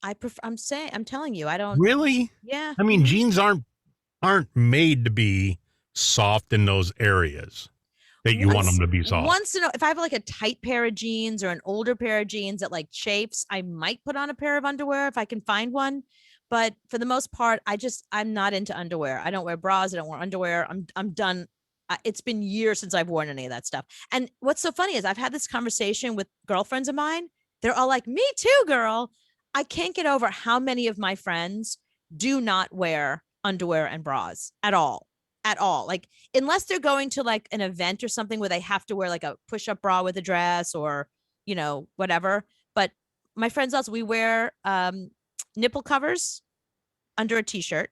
I'm telling you, I don't. Really? Yeah. I mean, jeans aren't made to be soft in those areas that you want them to be soft. If I have like a tight pair of jeans or an older pair of jeans that like chafes, I might put on a pair of underwear if I can find one. But for the most part, I'm not into underwear. I don't wear bras. I don't wear underwear. I'm done. It's been years since I've worn any of that stuff. And what's so funny is I've had this conversation with girlfriends of mine. They're all like, me too, girl. I can't get over how many of my friends do not wear underwear and bras at all. Like, unless they're going to like an event or something where they have to wear like a push-up bra with a dress or, whatever. But my friends also, we wear nipple covers under a t-shirt.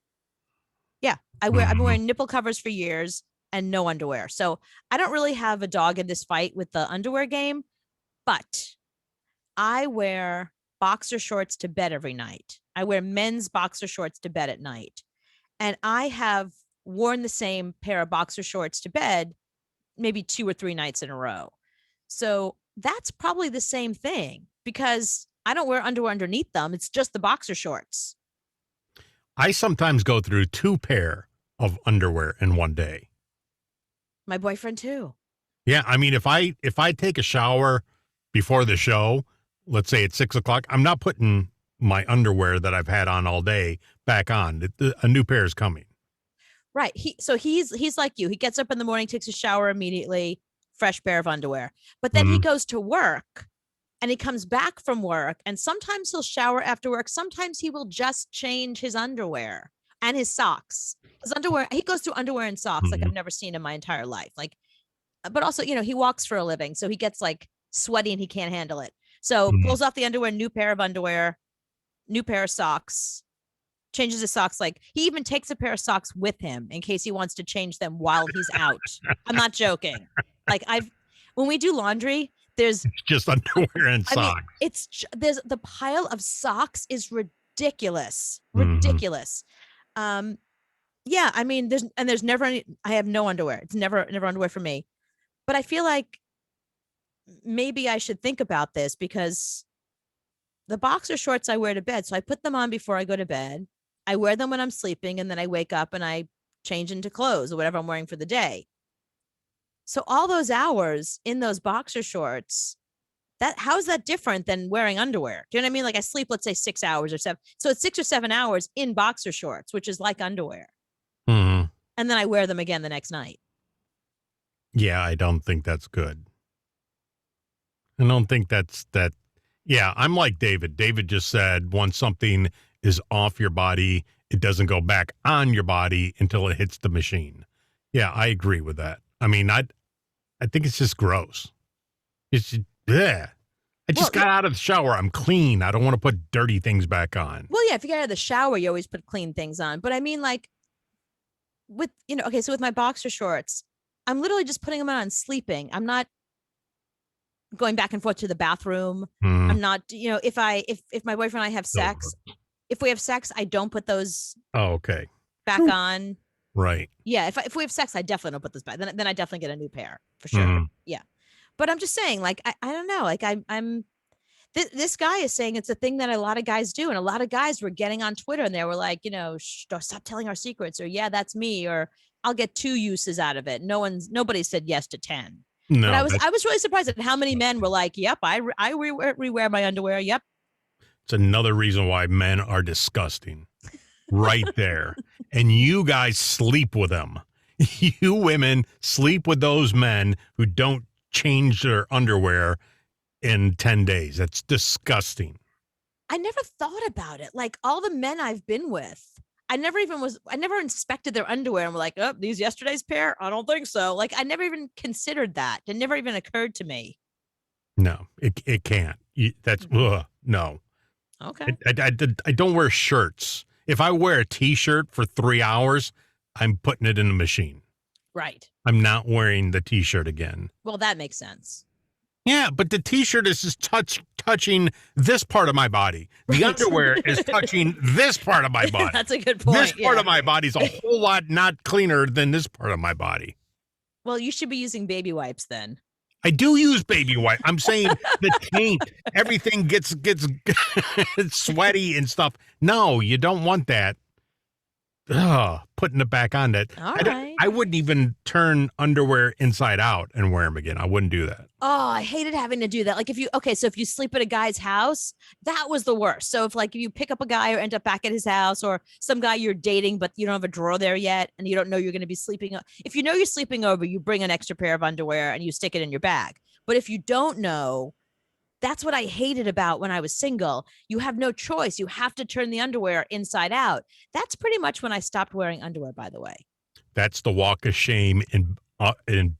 Yeah. I've been wearing nipple covers for years and no underwear. So I don't really have a dog in this fight with the underwear game, but I wear boxer shorts to bed every night. I wear men's boxer shorts to bed at night. And I have worn the same pair of boxer shorts to bed maybe 2 or 3 nights in a row. So that's probably the same thing because I don't wear underwear underneath them. It's just the boxer shorts. I sometimes go through 2 pair of underwear in one day. My boyfriend too. Yeah. I mean, if I take a shower before the show, let's say at 6 o'clock, I'm not putting my underwear that I've had on all day back on. A new pair is coming. Right. He's like you. He gets up in the morning, takes a shower immediately, fresh pair of underwear. But then he goes to work and he comes back from work and sometimes he'll shower after work. Sometimes he will just change his underwear and his socks. His underwear, he goes through underwear and socks like I've never seen in my entire life. Like, but also, he walks for a living. So he gets like sweaty and he can't handle it. So pulls off the underwear, new pair of underwear, new pair of socks, changes his socks. Like he even takes a pair of socks with him in case he wants to change them while he's out. I'm not joking. Like when we do laundry, there's just underwear and socks. There's the pile of socks is ridiculous. Ridiculous. Yeah, I mean, there's never any, I have no underwear. It's never underwear for me. But I feel like maybe I should think about this because the boxer shorts I wear to bed. So I put them on before I go to bed. I wear them when I'm sleeping, and then I wake up and I change into clothes or whatever I'm wearing for the day. So all those hours in those boxer shorts, how is that different than wearing underwear? Do you know what I mean? Like I sleep, let's say 6 hours or 7. So it's 6 or 7 hours in boxer shorts, which is like underwear. Mm-hmm. And then I wear them again the next night. Yeah, I don't think that's good. I don't think that's that. Yeah, I'm like David. David just said once something is off your body, it doesn't go back on your body until it hits the machine. Yeah, I agree with that. I mean, I think it's just gross. It's just, bleh. I just got out of the shower. I'm clean. I don't want to put dirty things back on. Well, yeah, if you get out of the shower, you always put clean things on. But I mean, like, with, okay, so with my boxer shorts, I'm literally just putting them on and sleeping. I'm not going back and forth to the bathroom. I'm not, if my boyfriend and I have sex, if we have sex, I don't put those back on. Right. Yeah, if we have sex, I definitely don't put those back. Then I definitely get a new pair for sure. Yeah. But I'm just saying, like, I don't know. Like this guy is saying it's a thing that a lot of guys do. And a lot of guys were getting on Twitter and they were like, stop telling our secrets, or yeah, that's me, or I'll get 2 uses out of it. Nobody said yes to 10. No, but I was really surprised at how many men were like, yep, I rewear my underwear. Yep. It's another reason why men are disgusting right there. And you guys sleep with them. You women sleep with those men who don't change their underwear in 10 days. That's disgusting. I never thought about it. Like all the men I've been with, I never inspected their underwear and were like, oh, these yesterday's pair? I don't think so. Like I never even considered that. It never even occurred to me. No, it can't. That's no. Okay. I don't wear shirts. If I wear a t-shirt for 3 hours, I'm putting it in the machine. Right. I'm not wearing the t-shirt again. Well, that makes sense. Yeah, but the t-shirt is just touching this part of my body. The underwear is touching this part of my body. That's a good point. This part of my body is a whole lot not cleaner than this part of my body. Well, you should be using baby wipes then. I do use baby wipe. I'm saying the taint, everything gets sweaty and stuff. No, you don't want that. Putting it back on that. All right. I wouldn't even turn underwear inside out and wear them again. I wouldn't do that. Oh, I hated having to do that. Like if you sleep at a guy's house, that was the worst. So if you pick up a guy or end up back at his house, or some guy you're dating, but you don't have a drawer there yet, and you don't know you're going to be sleeping. If you know you're sleeping over, you bring an extra pair of underwear and you stick it in your bag. But if you don't know, that's what I hated about when I was single. You have no choice. You have to turn the underwear inside out. That's pretty much when I stopped wearing underwear, by the way. That's the walk of shame in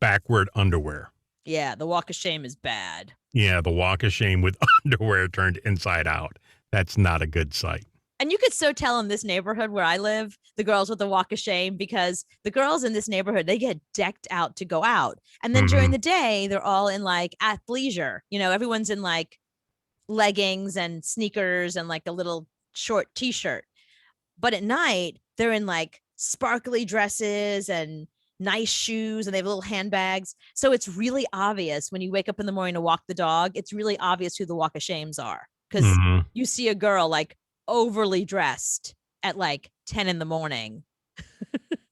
backward underwear. Yeah, the walk of shame is bad. Yeah, the walk of shame with underwear turned inside out. That's not a good sight. And you could so tell in this neighborhood where I live, the girls with the walk of shame, because the girls in this neighborhood, they get decked out to go out. And then during the day, they're all in like athleisure. Everyone's in like leggings and sneakers and like a little short t-shirt. But at night, they're in like sparkly dresses and nice shoes, and they have little handbags. So it's really obvious when you wake up in the morning to walk the dog, it's really obvious who the walk of shames are. Because you see a girl like overly dressed at like 10 in the morning.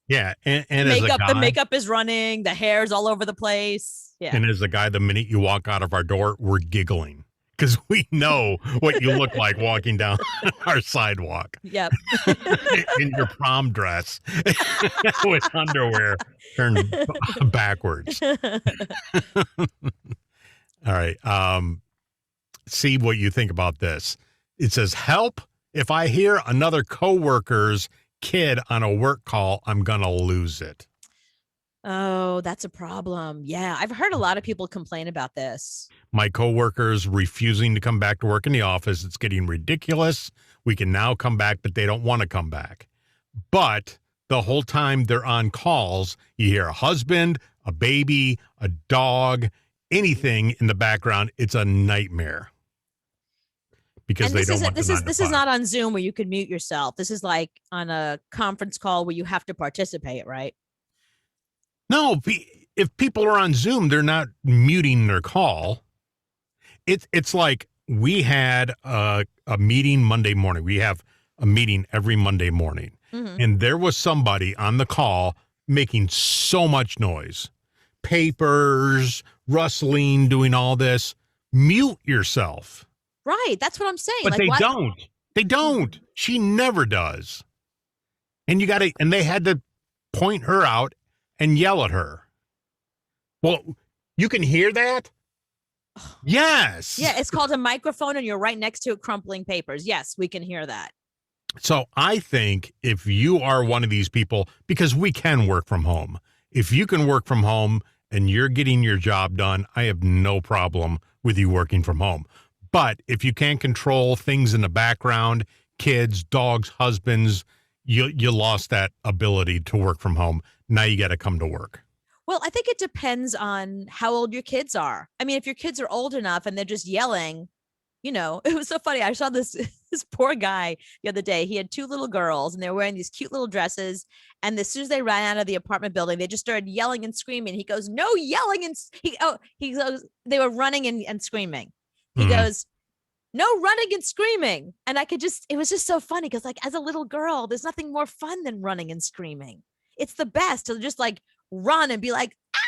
Yeah. And the makeup is running, the hair's all over the place. Yeah. And as a guy, the minute you walk out of our door, we're giggling because we know what you look like walking down our sidewalk. Yep. In your prom dress with underwear turned backwards. All right. See what you think about this. It says, help. If I hear another coworker's kid on a work call, I'm going to lose it. Oh, that's a problem. Yeah, I've heard a lot of people complain about this. My coworkers refusing to come back to work in the office. It's getting ridiculous. We can now come back, but they don't want to come back. But the whole time they're on calls, you hear a husband, a baby, a dog, anything in the background. It's a nightmare because And they don't want this the is 9 to this is 5. not on Zoom where you can mute yourself. This is like on a conference call where you have to participate, right? No, if people are on Zoom, they're not muting their call. It's like we had a meeting Monday morning. We have a meeting every Monday morning. Mm-hmm. And there was somebody on the call making so much noise. Papers, rustling, doing all this. Mute yourself. Right. That's what I'm saying. But like, they what? don't. They don't. She never does. And they had to point her out and yell at her. Well, you can hear that? Yes. Yeah, it's called a microphone and you're right next to it crumpling papers. Yes, we can hear that. So I think if you are one of these people, because we can work from home, if you can work from home and you're getting your job done, I have no problem with you working from home. But if you can't control things in the background, kids, dogs, husbands, you lost that ability to work from home. Now you got to come to work. Well, I think it depends on how old your kids are. I mean, if your kids are old enough and they're just yelling, it was so funny. I saw this poor guy the other day. He had 2 little girls and they were wearing these cute little dresses. And as soon as they ran out of the apartment building, they just started yelling and screaming. He goes, "No yelling!" And he goes, they were running and screaming. He goes, "No running and screaming." And it was just so funny because, like, as a little girl, there's nothing more fun than running and screaming. It's the best to just like run and be like, ah!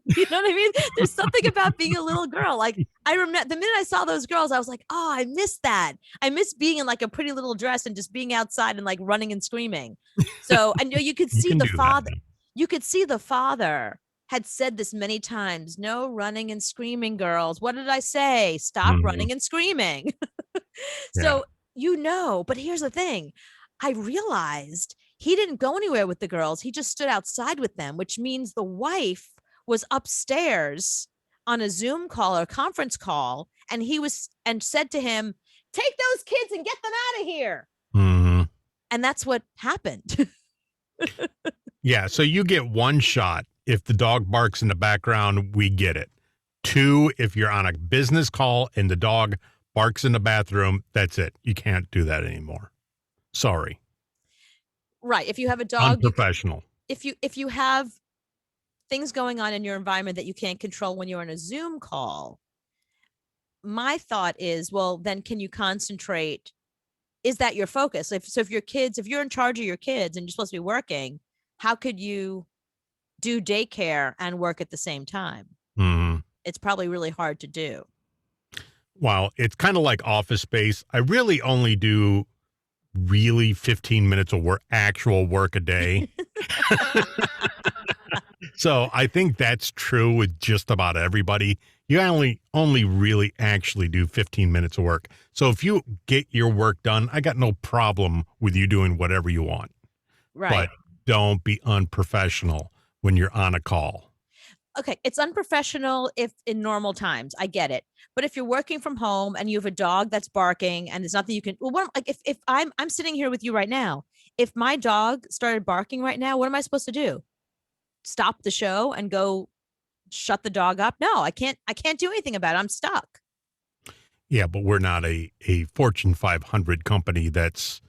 You know what I mean? There's something about being a little girl. Like, I remember the minute I saw those girls, I was like, oh, I miss that. I miss being in like a pretty little dress and just being outside and like running and screaming. So I know you could see the father. You could see the father had said this many times. No running and screaming, girls. What did I say? Stop running and screaming. So, but here's the thing. I realized he didn't go anywhere with the girls. He just stood outside with them, which means the wife was upstairs on a Zoom call or a conference call. And said to him, "Take those kids and get them out of here." Mm-hmm. And that's what happened. Yeah. So you get 1 shot. If the dog barks in the background, we get it. 2, if you're on a business call and the dog barks in the bathroom, that's it. You can't do that anymore. Sorry. Right. If you have a dog, unprofessional. If you have things going on in your environment that you can't control when you're on a Zoom call, my thought is, well, then can you concentrate? Is that your focus? If you're in charge of your kids and you're supposed to be working, how could you do daycare and work at the same time? Mm-hmm. It's probably really hard to do. Well, it's kind of like Office Space. I really only do 15 minutes of actual work a day. So I think that's true with just about everybody. You only really actually do 15 minutes of work. So if you get your work done, I got no problem with you doing whatever you want. Right. But don't be unprofessional when you're on a call. Okay, it's unprofessional if in normal times. I get it. But if you're working from home and you have a dog that's barking and there's nothing you can, if I'm sitting here with you right now, if my dog started barking right now, what am I supposed to do? Stop the show and go shut the dog up? No, I can't do anything about it. I'm stuck. Yeah, but we're not a Fortune 500 company that's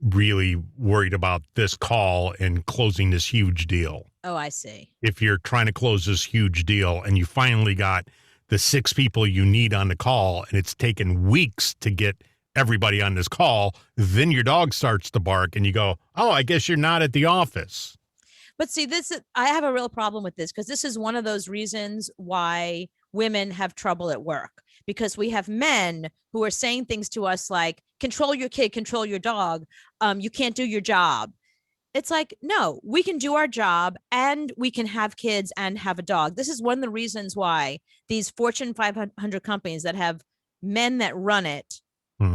really worried about this call and closing this huge deal. Oh, I see. If you're trying to close this huge deal and you finally got the 6 people you need on the call and it's taken weeks to get everybody on this call, then your dog starts to bark and you go, oh, I guess you're not at the office. But see, I have a real problem with this because this is one of those reasons why women have trouble at work, because we have men who are saying things to us like, control your kid, control your dog. You can't do your job. It's like, no, we can do our job and we can have kids and have a dog. This is one of the reasons why these Fortune 500 companies that have men that run it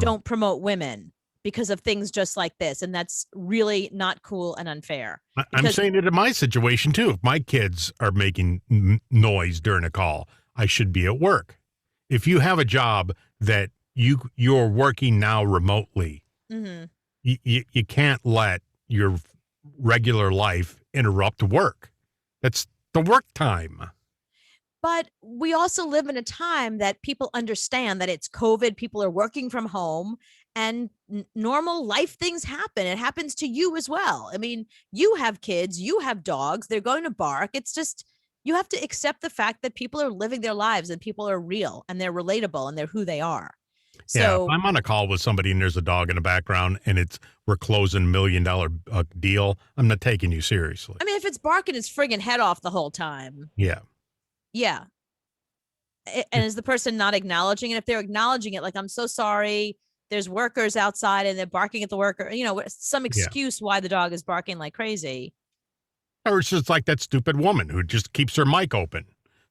don't promote women, because of things just like this. And that's really not cool and unfair. I'm saying it in my situation too. If my kids are making noise during a call, I should be at work. If you have a job that you're working now remotely, you can't let your regular life interrupt work. That's the work time. But we also live in a time that people understand that it's COVID, people are working from home, and normal life things happen. It happens to you as well. I mean, you have kids, you have dogs, they're going to bark. It's just, you have to accept the fact that people are living their lives and people are real and they're relatable and they're who they are. So if I'm on a call with somebody and there's a dog in the background and we're closing $1 million deal, I'm not taking you seriously. I mean, if it's barking its friggin' head off the whole time. Yeah. Yeah. And is the person not acknowledging it? If they're acknowledging it, like, I'm so sorry, there's workers outside and they're barking at the worker, some excuse why the dog is barking like crazy. Or it's just like that stupid woman who just keeps her mic open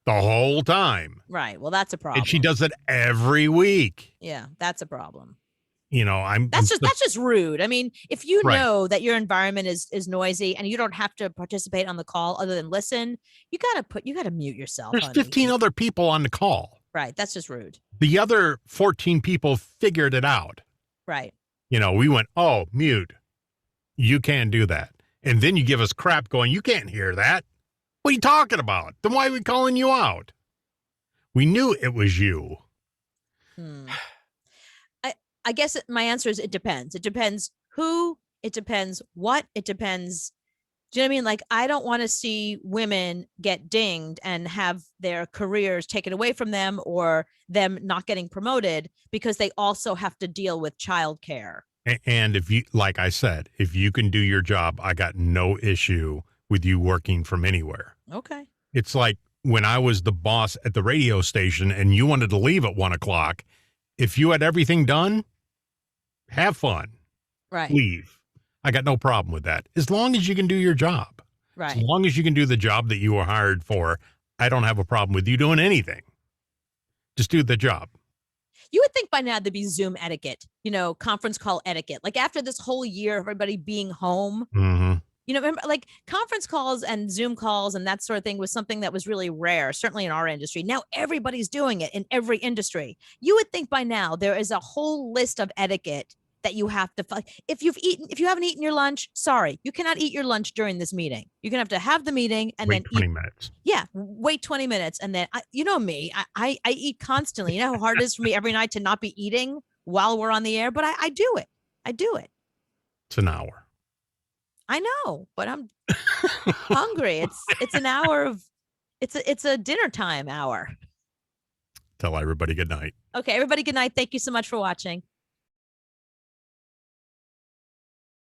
the whole time. Right. Well, that's a problem. And she does it every week. Yeah, that's a problem. That's just rude. I mean, if you know that your environment is noisy and you don't have to participate on the call other than listen, you gotta mute yourself. There's 15 other people on the call. Right. That's just rude. The other 14 people figured it out. Right. We went, oh, mute. You can't do that. And then you give us crap going, you can't hear that. What are you talking about? Then why are we calling you out? We knew it was you. I guess my answer is it depends. It depends who, it depends what, it depends. Do you know what I mean? Like, I don't want to see women get dinged and have their careers taken away from them or them not getting promoted because they also have to deal with childcare. And if you, like I said, if you can do your job, I got no issue with you working from anywhere. Okay. It's like when I was the boss at the radio station and you wanted to leave at 1:00, if you had everything done, have fun. Right. Leave. I got no problem with that. As long as you can do your job. Right. As long as you can do the job that you were hired for, I don't have a problem with you doing anything. Just do the job. You would think by now there'd be Zoom etiquette, conference call etiquette. Like, after this whole year of everybody being home, remember, like, conference calls and Zoom calls and that sort of thing was something that was really rare, certainly in our industry. Now everybody's doing it in every industry. You would think by now there is a whole list of etiquette that you have to follow. If you haven't eaten your lunch, sorry, you cannot eat your lunch during this meeting. You're gonna have to have the meeting and wait then 20 minutes. Yeah, wait 20 minutes, and then me, I eat constantly. You know how hard it is for me every night to not be eating while we're on the air, but I do it. I do it. It's an hour. I know, but I'm hungry. It's an hour of it's a dinner time hour. Tell everybody good night. Okay, everybody good night. Thank you so much for watching.